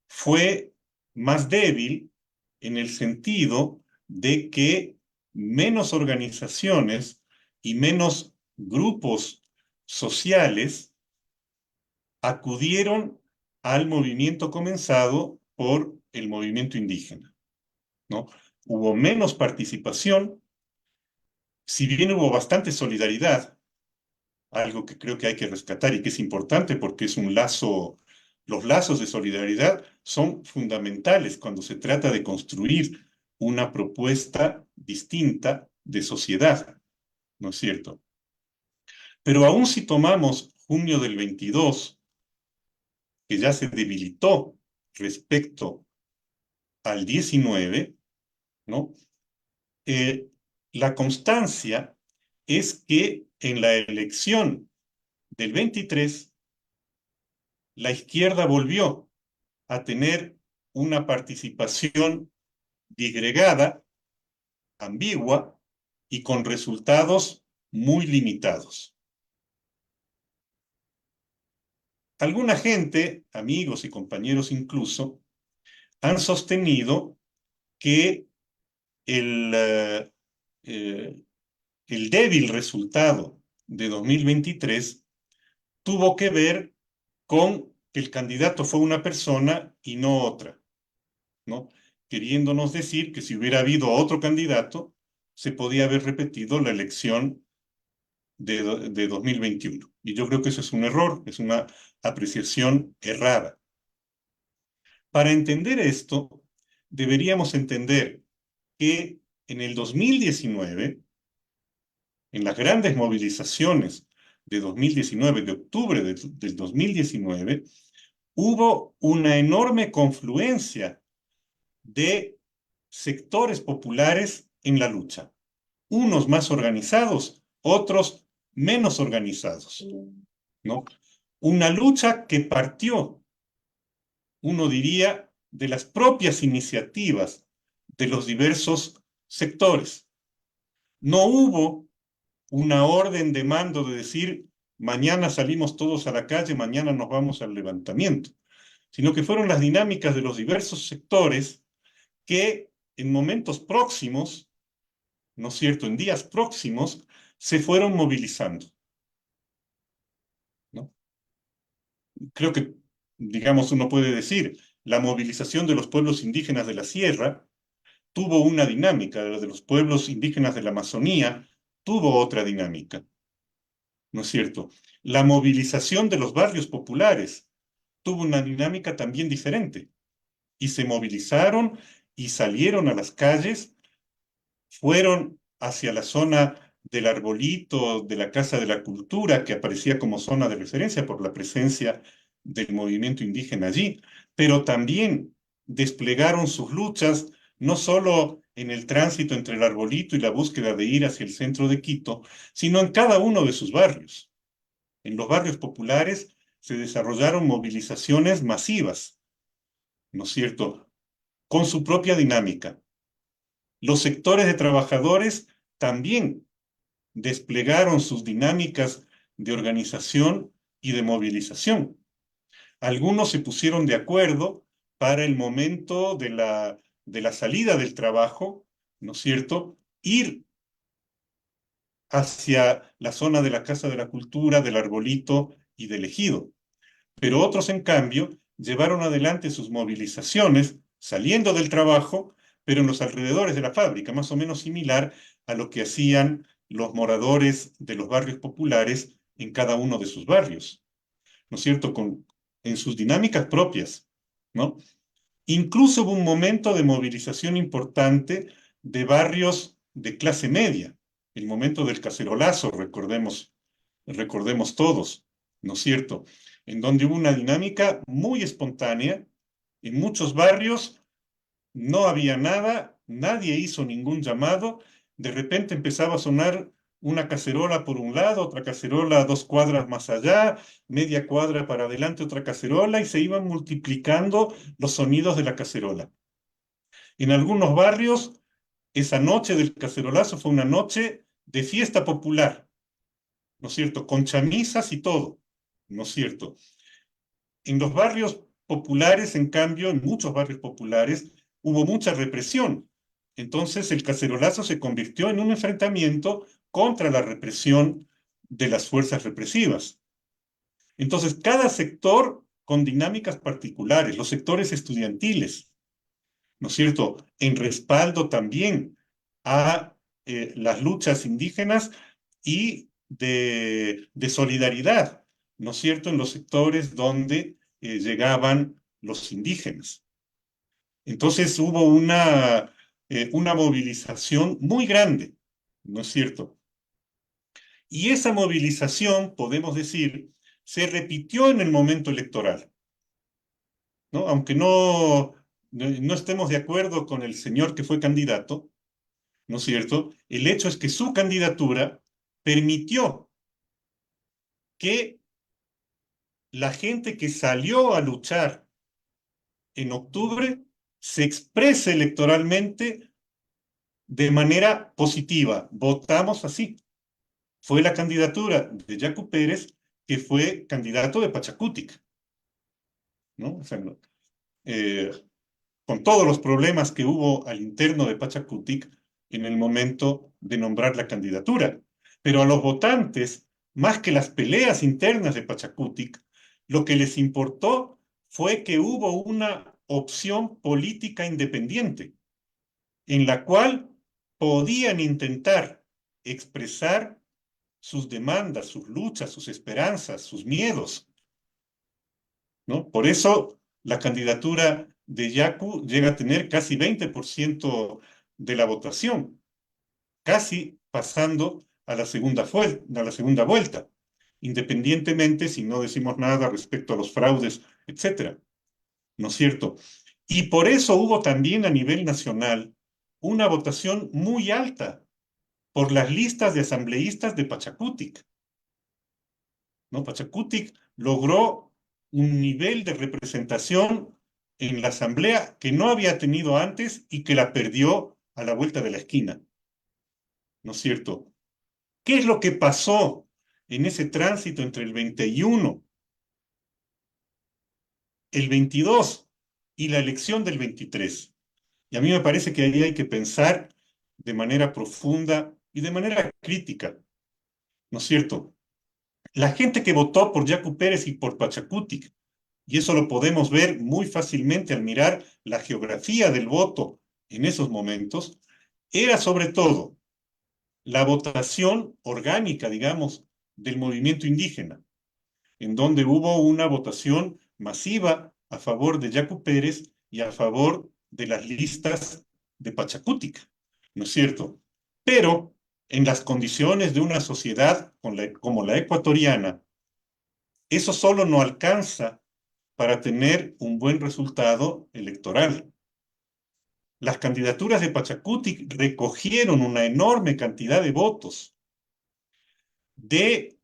fue más débil en el sentido de que menos organizaciones y menos grupos sociales acudieron al movimiento comenzado por el movimiento indígena, ¿no? Hubo menos participación, si bien hubo bastante solidaridad, algo que creo que hay que rescatar y que es importante porque es un lazo, los lazos de solidaridad son fundamentales cuando se trata de construir una propuesta distinta de sociedad, ¿no es cierto? Pero aún si tomamos junio del 22, que ya se debilitó respecto al 19, ¿no? La constancia es que en la elección del 23, la izquierda volvió a tener una participación disgregada, ambigua y con resultados muy limitados. Alguna gente, amigos y compañeros incluso, han sostenido que el, eh, el débil resultado de 2023 tuvo que ver con que el candidato fue una persona y no otra, ¿no? Queriéndonos decir que si hubiera habido otro candidato, se podía haber repetido la elección de 2021. Y yo creo que eso es un error, es una apreciación errada. Para entender esto, deberíamos entender que en el 2019, en las grandes movilizaciones de 2019, de octubre del 2019, hubo una enorme confluencia de sectores populares en la lucha. Unos más organizados, otros menos organizados, ¿no? Una lucha que partió, uno diría, de las propias iniciativas de los diversos sectores. No hubo una orden de mando de decir, mañana salimos todos a la calle, mañana nos vamos al levantamiento, sino que fueron las dinámicas de los diversos sectores que en momentos próximos, ¿no es cierto?, en días próximos, se fueron movilizando, ¿no? Creo que, digamos, uno puede decir, la movilización de los pueblos indígenas de la sierra tuvo una dinámica, la de los pueblos indígenas de la Amazonía tuvo otra dinámica, ¿no es cierto? La movilización de los barrios populares tuvo una dinámica también diferente, y se movilizaron y salieron a las calles, fueron hacia la zona del arbolito, de la Casa de la Cultura, que aparecía como zona de referencia por la presencia del movimiento indígena allí, pero también desplegaron sus luchas no solo en el tránsito entre el arbolito y la búsqueda de ir hacia el centro de Quito, sino en cada uno de sus barrios. En los barrios populares se desarrollaron movilizaciones masivas, ¿no es cierto?, con su propia dinámica. Los sectores de trabajadores también desplegaron sus dinámicas de organización y de movilización. Algunos se pusieron de acuerdo para el momento de la salida del trabajo, ¿no es cierto?, ir hacia la zona de la Casa de la Cultura, del Arbolito y del Ejido. Pero otros, en cambio, llevaron adelante sus movilizaciones saliendo del trabajo, pero en los alrededores de la fábrica, más o menos similar a lo que hacían los moradores de los barrios populares en cada uno de sus barrios, ¿no es cierto?, en sus dinámicas propias, ¿no? Incluso hubo un momento de movilización importante de barrios de clase media, el momento del cacerolazo, recordemos todos, ¿no es cierto?, en donde hubo una dinámica muy espontánea. En muchos barrios no había nada, nadie hizo ningún llamado, de repente empezaba a sonar una cacerola por un lado, otra cacerola 2 cuadras más allá, media cuadra para adelante otra cacerola, y se iban multiplicando los sonidos de la cacerola. En algunos barrios, esa noche del cacerolazo fue una noche de fiesta popular, ¿no es cierto?, con chamisas y todo, ¿no es cierto? En los barrios populares, en cambio, en muchos barrios populares, hubo mucha represión. Entonces el cacerolazo se convirtió en un enfrentamiento contra la represión de las fuerzas represivas. Entonces, cada sector con dinámicas particulares, los sectores estudiantiles, ¿no es cierto?, en respaldo también a las luchas indígenas y de solidaridad, ¿no es cierto?, en los sectores donde llegaban los indígenas. Entonces hubo una movilización muy grande, ¿no es cierto? Y esa movilización, podemos decir, se repitió en el momento electoral, ¿no? Aunque no estemos de acuerdo con el señor que fue candidato, ¿no es cierto?, el hecho es que su candidatura permitió que la gente que salió a luchar en octubre se exprese electoralmente de manera positiva. Votamos así. Fue la candidatura de Yacu Pérez, que fue candidato de Pachacutic, ¿no? O sea, eh, con todos los problemas que hubo al interno de Pachacutic en el momento de nombrar la candidatura. Pero a los votantes, más que las peleas internas de Pachacutic, lo que les importó fue que hubo una opción política independiente, en la cual podían intentar expresar sus demandas, sus luchas, sus esperanzas, sus miedos, ¿no? Por eso la candidatura de Yacu llega a tener casi 20% de la votación, casi pasando a la segunda vuelta, independientemente si no decimos nada respecto a los fraudes, etcétera, ¿no es cierto? Y por eso hubo también a nivel nacional una votación muy alta por las listas de asambleístas de Pachacutic, ¿no? Pachacutic logró un nivel de representación en la asamblea que no había tenido antes y que la perdió a la vuelta de la esquina, ¿no es cierto? ¿Qué es lo que pasó en ese tránsito entre el 21, el 22 y la elección del 23? Y a mí me parece que ahí hay que pensar de manera profunda y de manera crítica, ¿no es cierto? La gente que votó por Yacu Pérez y por Pachacutic y eso lo podemos ver muy fácilmente al mirar la geografía del voto en esos momentos, era sobre todo la votación orgánica, digamos, del movimiento indígena, en donde hubo una votación masiva a favor de Yacu Pérez y a favor de las listas de Pachacútica, ¿no es cierto? Pero en las condiciones de una sociedad como la ecuatoriana, eso solo no alcanza para tener un buen resultado electoral. Las candidaturas de Pachacutic recogieron una enorme cantidad de votos de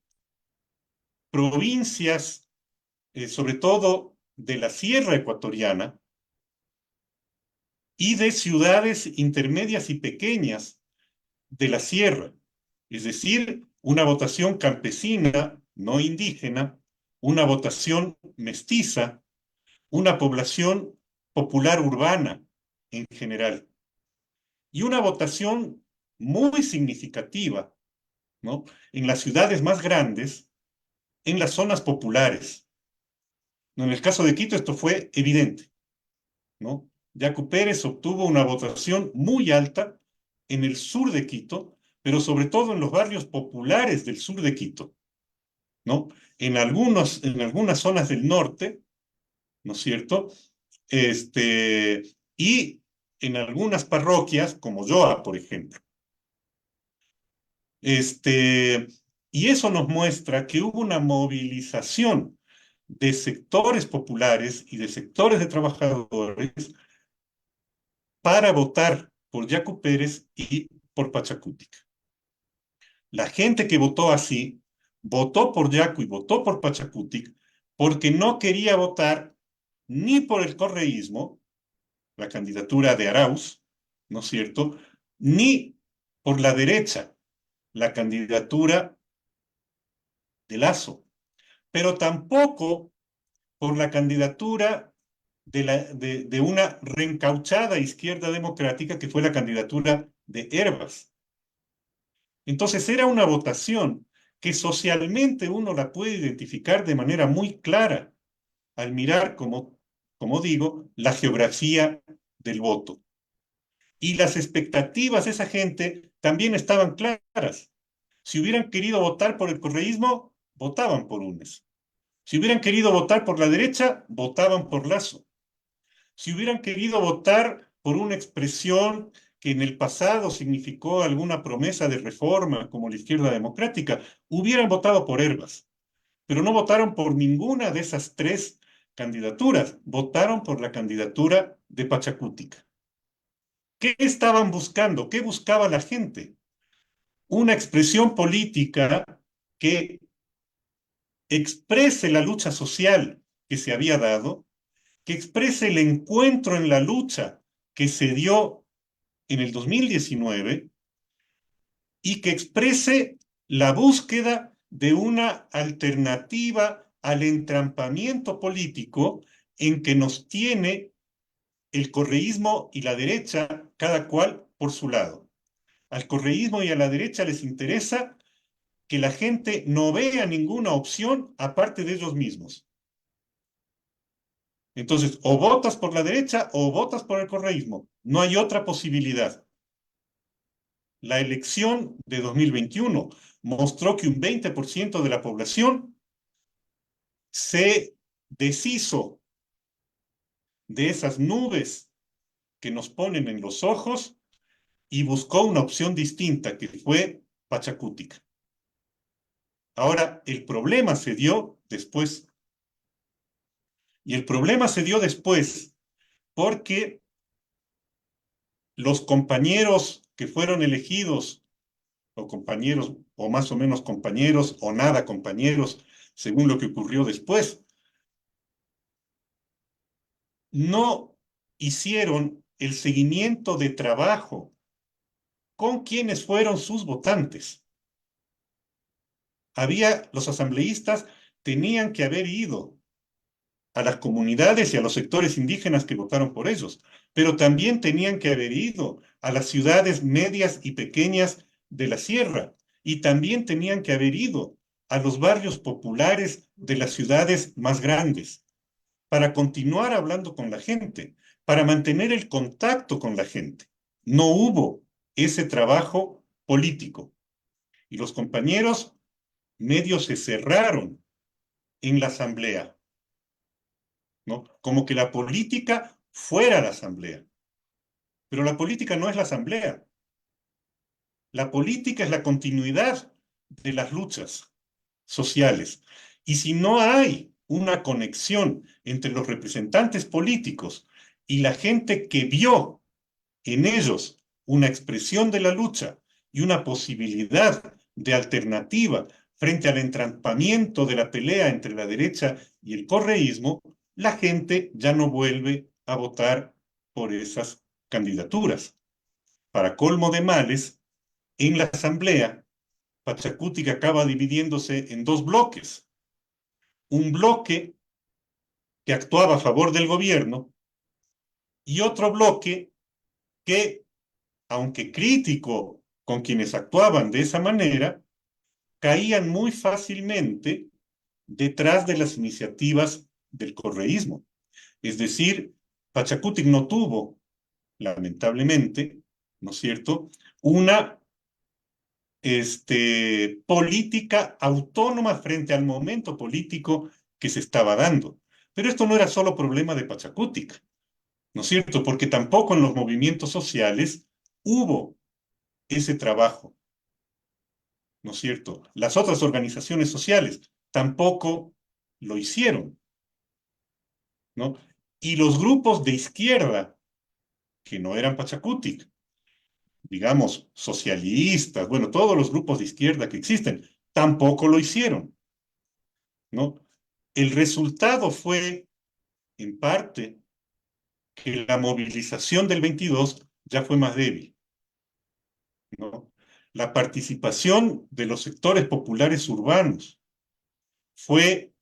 provincias, sobre todo de la sierra ecuatoriana, y de ciudades intermedias y pequeñas de la sierra, es decir, una votación campesina, no indígena, una votación mestiza, una población popular urbana en general, y una votación muy significativa, ¿no? En las ciudades más grandes, en las zonas populares. ¿No? En el caso de Quito esto fue evidente, ¿no? Yacu Pérez obtuvo una votación muy alta en el sur de Quito, pero sobre todo en los barrios populares del sur de Quito, ¿no? En algunas zonas del norte, ¿no es cierto? Y en algunas parroquias, como Yoa, por ejemplo. Y eso nos muestra que hubo una movilización de sectores populares y de sectores de trabajadores para votar por Yacu Pérez y por Pachacútica. La gente que votó así, votó por Yacu y votó por Pachacútic porque no quería votar ni por el correísmo, la candidatura de Arauz, ¿no es cierto?, ni por la derecha, la candidatura de Lazo, pero tampoco por la candidatura de una reencauchada izquierda democrática que fue la candidatura de Hervas. Entonces era una votación que socialmente uno la puede identificar de manera muy clara al mirar, como digo, la geografía del voto. Y las expectativas de esa gente también estaban claras. Si hubieran querido votar por el correísmo, votaban por UNES. Si hubieran querido votar por la derecha, votaban por Lazo. Si hubieran querido votar por una expresión que en el pasado significó alguna promesa de reforma, como la izquierda democrática, hubieran votado por Hervas. Pero no votaron por ninguna de esas tres candidaturas, votaron por la candidatura de Pachacútica. ¿Qué estaban buscando? ¿Qué buscaba la gente? Una expresión política que exprese la lucha social que se había dado, que exprese el encuentro en la lucha que se dio en el 2019 y que exprese la búsqueda de una alternativa al entrampamiento político en que nos tiene el correísmo y la derecha, cada cual por su lado. Al correísmo y a la derecha les interesa que la gente no vea ninguna opción aparte de ellos mismos. Entonces, o votas por la derecha o votas por el correísmo. No hay otra posibilidad. La elección de 2021 mostró que un 20% de la población se deshizo de esas nubes que nos ponen en los ojos y buscó una opción distinta, que fue Pachacútica. Ahora, el problema se dio después. Y el problema se dio después porque los compañeros que fueron elegidos, o compañeros, o más o menos compañeros, o nada compañeros, según lo que ocurrió después, no hicieron el seguimiento de trabajo con quienes fueron sus votantes. Los asambleístas tenían que haber ido a las comunidades y a los sectores indígenas que votaron por ellos, pero también tenían que haber ido a las ciudades medias y pequeñas de la sierra, y también tenían que haber ido a los barrios populares de las ciudades más grandes. para continuar hablando con la gente, para mantener el contacto con la gente. No hubo ese trabajo político. Y los compañeros medios se cerraron en la asamblea, ¿no? Como que la política fuera la asamblea. Pero la política no es la asamblea. La política es la continuidad de las luchas sociales. Y si no hay una conexión entre los representantes políticos y la gente que vio en ellos una expresión de la lucha y una posibilidad de alternativa frente al entrampamiento de la pelea entre la derecha y el correísmo, la gente ya no vuelve a votar por esas candidaturas. Para colmo de males, en la asamblea, Pachacutic acaba dividiéndose en dos bloques. Un bloque que actuaba a favor del gobierno y otro bloque que, aunque crítico con quienes actuaban de esa manera, caían muy fácilmente detrás de las iniciativas del correísmo. Es decir, Pachacutic no tuvo, lamentablemente, ¿no es cierto?, una política autónoma frente al momento político que se estaba dando. Pero esto no era solo problema de Pachacutic, ¿no es cierto? Porque tampoco en los movimientos sociales hubo ese trabajo, ¿no es cierto? Las otras organizaciones sociales tampoco lo hicieron, ¿no? Y los grupos de izquierda, que no eran Pachacutic, digamos, socialistas, bueno, todos los grupos de izquierda que existen, tampoco lo hicieron, ¿no? El resultado fue, en parte, que la movilización del 22 ya fue más débil, ¿no? La participación de los sectores populares urbanos fue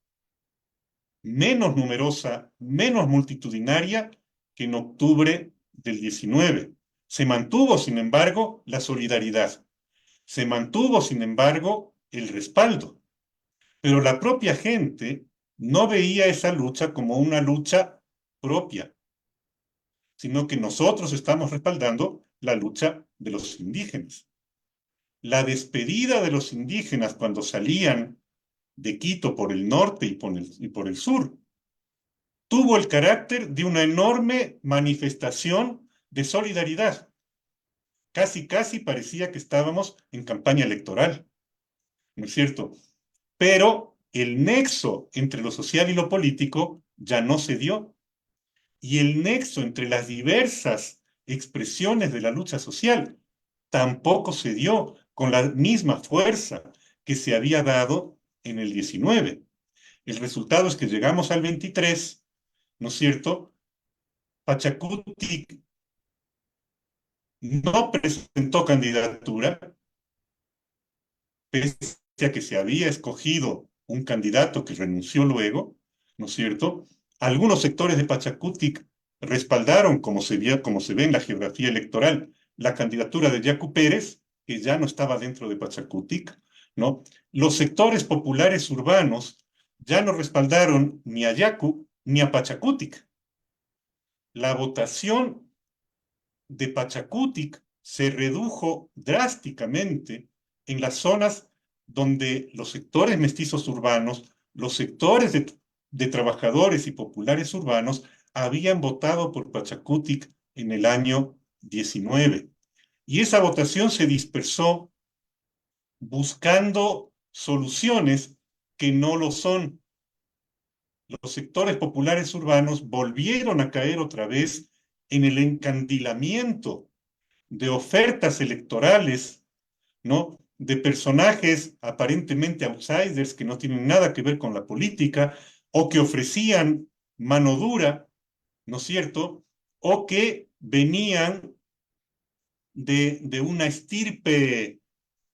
menos numerosa, menos multitudinaria que en octubre del 19. Se mantuvo, sin embargo, la solidaridad. Se mantuvo, sin embargo, el respaldo. Pero la propia gente no veía esa lucha como una lucha propia, sino que nosotros estamos respaldando la lucha de los indígenas. La despedida de los indígenas cuando salían de Quito por el norte y por el sur tuvo el carácter de una enorme manifestación de solidaridad. Casi, casi parecía que estábamos en campaña electoral, ¿no es cierto? Pero el nexo entre lo social y lo político ya no se dio. Y el nexo entre las diversas expresiones de la lucha social tampoco se dio con la misma fuerza que se había dado en el 19. El resultado es que llegamos al 23, ¿no es cierto? Pachacutic no presentó candidatura, pese a que se había escogido un candidato que renunció luego, ¿no es cierto? Algunos sectores de Pachacutic respaldaron, como se ve en la geografía electoral, la candidatura de Yacu Pérez, que ya no estaba dentro de Pachacutic, ¿no? Los sectores populares urbanos ya no respaldaron ni a Yacu ni a Pachacutic. La votación de Pachacutic se redujo drásticamente en las zonas donde los sectores mestizos urbanos, los sectores de trabajadores y populares urbanos habían votado por Pachacutic en el año 19. Y esa votación se dispersó buscando soluciones que no lo son. Los sectores populares urbanos volvieron a caer otra vez en el encandilamiento de ofertas electorales, ¿no? De personajes aparentemente outsiders que no tienen nada que ver con la política o que ofrecían mano dura, ¿no es cierto? O que venían de una estirpe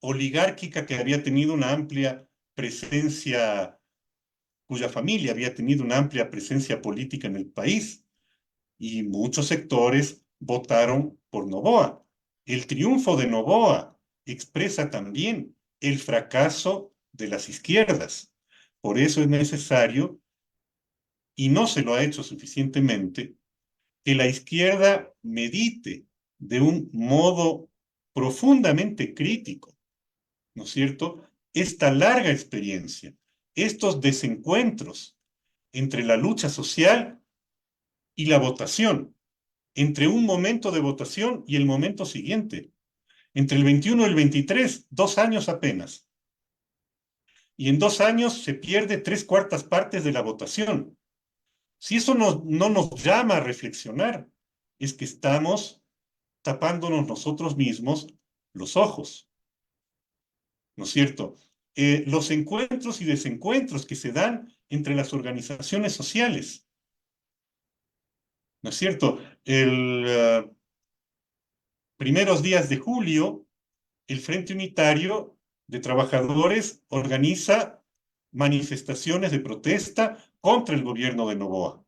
oligárquica que había tenido una amplia presencia, cuya familia había tenido una amplia presencia política en el país. Y muchos sectores votaron por Noboa. El triunfo de Noboa expresa también el fracaso de las izquierdas. Por eso es necesario y no se lo ha hecho suficientemente, que la izquierda medite de un modo profundamente crítico, ¿no es cierto?, esta larga experiencia, estos desencuentros entre la lucha social y la votación, entre un momento de votación y el momento siguiente, entre el 21 y el 23, 2 años apenas. Y en 2 años se pierde 3/4 partes de la votación. Si eso no nos llama a reflexionar, es que estamos tapándonos nosotros mismos los ojos, ¿no es cierto? Los encuentros y desencuentros que se dan entre las organizaciones sociales, ¿no es cierto? Primeros días de julio, el Frente Unitario de Trabajadores organiza manifestaciones de protesta contra el gobierno de Noboa,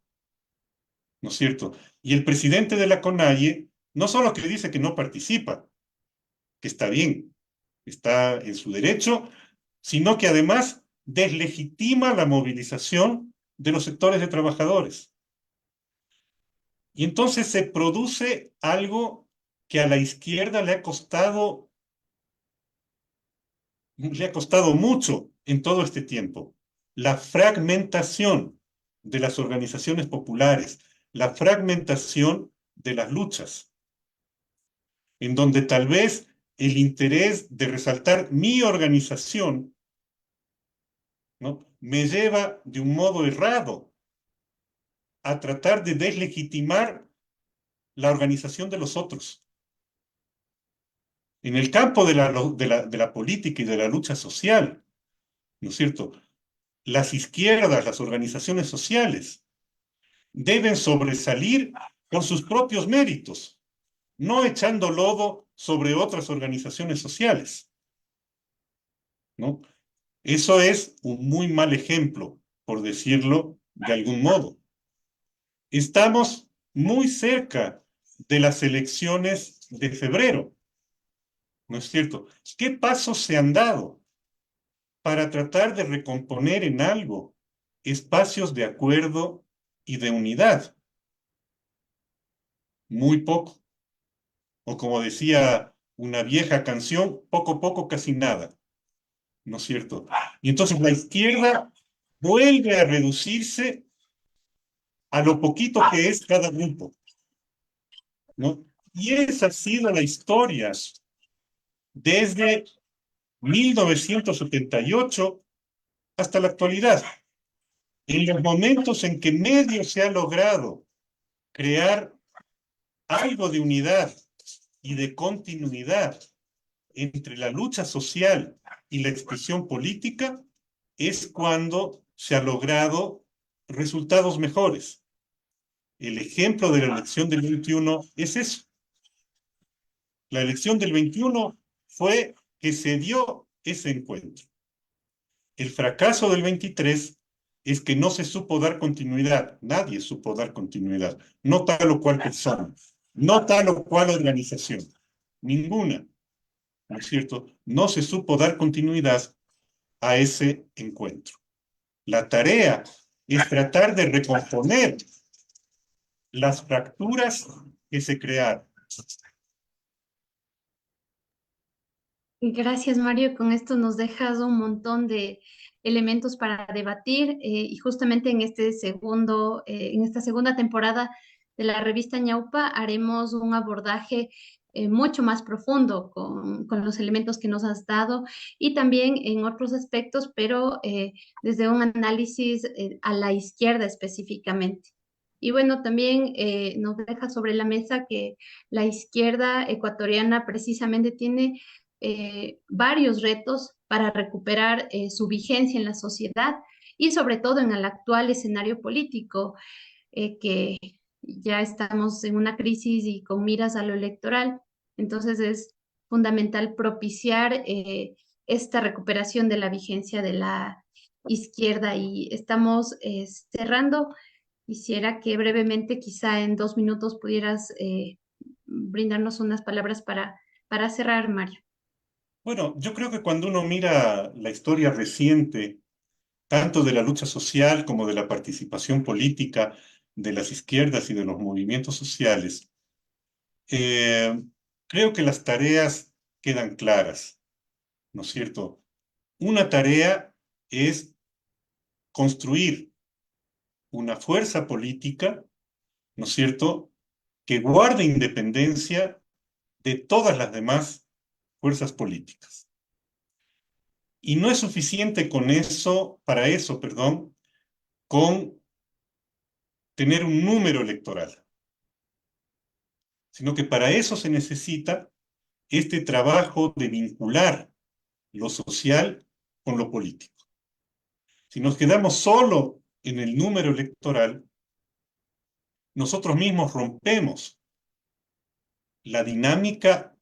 ¿no es cierto? Y el presidente de la CONAIE no solo que dice que no participa, que está bien, está en su derecho, sino que además deslegitima la movilización de los sectores de trabajadores. Y entonces se produce algo que a la izquierda le ha costado mucho en todo este tiempo: la fragmentación de las organizaciones populares, la fragmentación de las luchas, en donde tal vez el interés de resaltar mi organización, ¿no?, me lleva de un modo errado a tratar de deslegitimar la organización de los otros. En el campo de la política y de la lucha social, ¿no es cierto?, las izquierdas, las organizaciones sociales, deben sobresalir por sus propios méritos, no echando lodo sobre otras organizaciones sociales, ¿no? Eso es un muy mal ejemplo, por decirlo de algún modo. Estamos muy cerca de las elecciones de febrero, ¿no es cierto? ¿Qué pasos se han dado para tratar de recomponer en algo espacios de acuerdo y de unidad? Muy poco. O como decía una vieja canción, poco, poco, casi nada, ¿no es cierto? Y entonces la izquierda vuelve a reducirse a lo poquito que es cada grupo, ¿no? Y esa ha sido la historia desde 1978 hasta la actualidad. En los momentos en que medio se ha logrado crear algo de unidad y de continuidad entre la lucha social y la expresión política, es cuando se ha logrado resultados mejores. El ejemplo de la elección del 21 es eso. La elección del 21 fue que se dio ese encuentro. El fracaso del 23 es que no se supo dar continuidad. Nadie supo dar continuidad. No tal o cual persona, no tal o cual organización. Ninguna, ¿no es cierto? No se supo dar continuidad a ese encuentro. La tarea es tratar de recomponer las fracturas que se crearon. Gracias, Mario. Con esto nos dejas un montón de elementos para debatir y justamente en esta segunda temporada de la revista Ñaupa haremos un abordaje mucho más profundo con los elementos que nos has dado y también en otros aspectos, pero desde un análisis a la izquierda específicamente. Y bueno, también nos deja sobre la mesa que la izquierda ecuatoriana precisamente tiene varios retos para recuperar su vigencia en la sociedad y sobre todo en el actual escenario político, que ya estamos en una crisis y con miras a lo electoral. Entonces es fundamental propiciar esta recuperación de la vigencia de la izquierda y estamos cerrando. Quisiera que brevemente, quizá en 2 minutos, pudieras brindarnos unas palabras para cerrar, Mario. Bueno, yo creo que cuando uno mira la historia reciente tanto de la lucha social como de la participación política de las izquierdas y de los movimientos sociales, eh, creo que las tareas quedan claras, ¿no es cierto? Una tarea es construir una fuerza política, ¿no es cierto?, que guarde independencia de todas las demás fuerzas políticas. Y no es suficiente con eso, para eso, perdón, con tener un número electoral, sino que para eso se necesita este trabajo de vincular lo social con lo político. Si nos quedamos solo en el número electoral, nosotros mismos rompemos la dinámica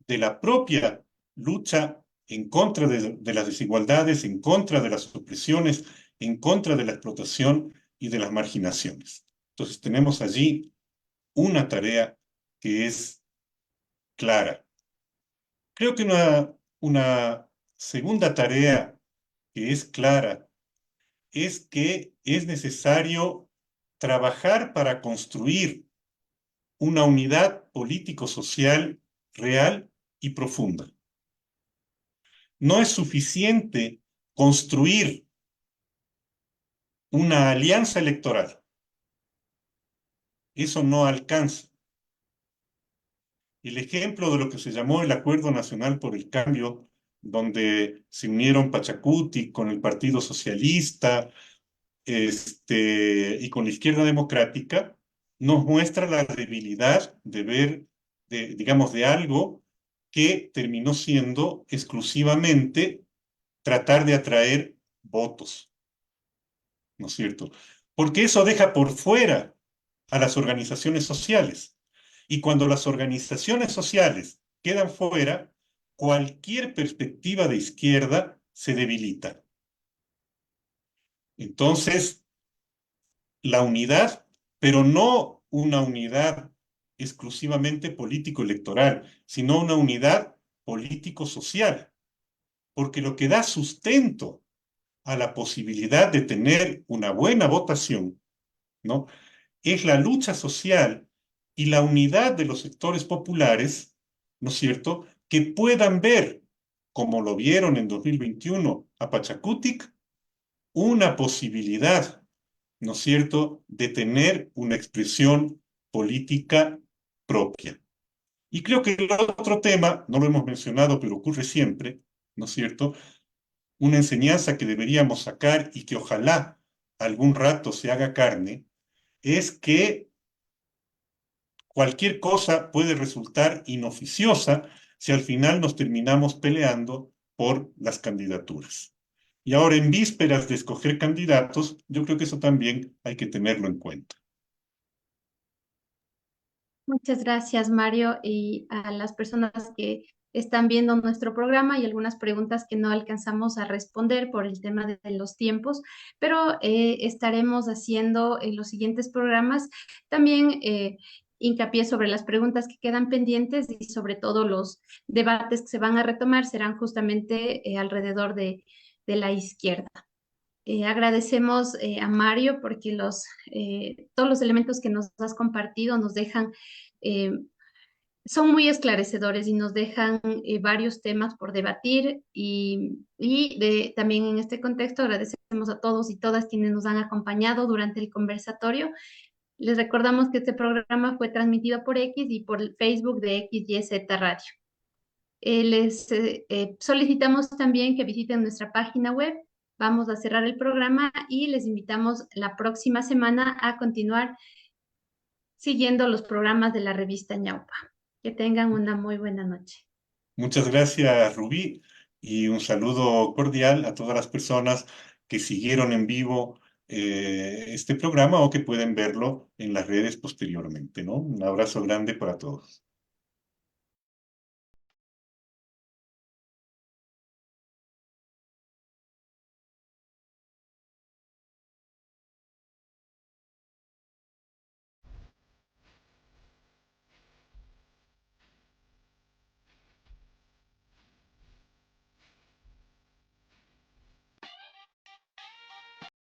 de la propia lucha en contra de las desigualdades, en contra de las opresiones, en contra de la explotación y de las marginaciones. Entonces tenemos allí una tarea que es clara. Creo que una segunda tarea que es clara es que es necesario trabajar para construir una unidad político-social real y profunda. No es suficiente construir una alianza electoral. Eso no alcanza. El ejemplo de lo que se llamó el Acuerdo Nacional por el Cambio, donde se unieron Pachacuti con el Partido Socialista, y con la izquierda democrática, nos muestra la debilidad de ver, digamos, de algo que terminó siendo exclusivamente tratar de atraer votos, ¿no es cierto? Porque eso deja por fuera a las organizaciones sociales. Y cuando las organizaciones sociales quedan fuera, cualquier perspectiva de izquierda se debilita. Entonces, la unidad, pero no una unidad exclusivamente político-electoral, sino una unidad político-social, porque lo que da sustento a la posibilidad de tener una buena votación, ¿no?, es la lucha social y la unidad de los sectores populares, ¿no es cierto?, que puedan ver, como lo vieron en 2021 a Pachacutic, una posibilidad, ¿no es cierto?, de tener una expresión política propia. Y creo que el otro tema, no lo hemos mencionado, pero ocurre siempre, ¿no es cierto?, una enseñanza que deberíamos sacar y que ojalá algún rato se haga carne, es que cualquier cosa puede resultar inoficiosa si al final nos terminamos peleando por las candidaturas. Y ahora, en vísperas de escoger candidatos, yo creo que eso también hay que tenerlo en cuenta. Muchas gracias, Mario, y a las personas que están viendo nuestro programa y algunas preguntas que no alcanzamos a responder por el tema de los tiempos, pero estaremos haciendo en los siguientes programas también hincapié sobre las preguntas que quedan pendientes y sobre todo los debates que se van a retomar serán justamente alrededor de la izquierda. Agradecemos a Mario porque todos los elementos que nos has compartido nos dejan, eh, son muy esclarecedores y nos dejan varios temas por debatir también en este contexto agradecemos a todos y todas quienes nos han acompañado durante el conversatorio. Les recordamos que este programa fue transmitido por X y por el Facebook de XYZ Radio. Les solicitamos también que visiten nuestra página web. Vamos a cerrar el programa y les invitamos la próxima semana a continuar siguiendo los programas de la revista Ñaupa. Que tengan una muy buena noche. Muchas gracias, Rubí, y un saludo cordial a todas las personas que siguieron en vivo este programa o que pueden verlo en las redes posteriormente, ¿no? Un abrazo grande para todos.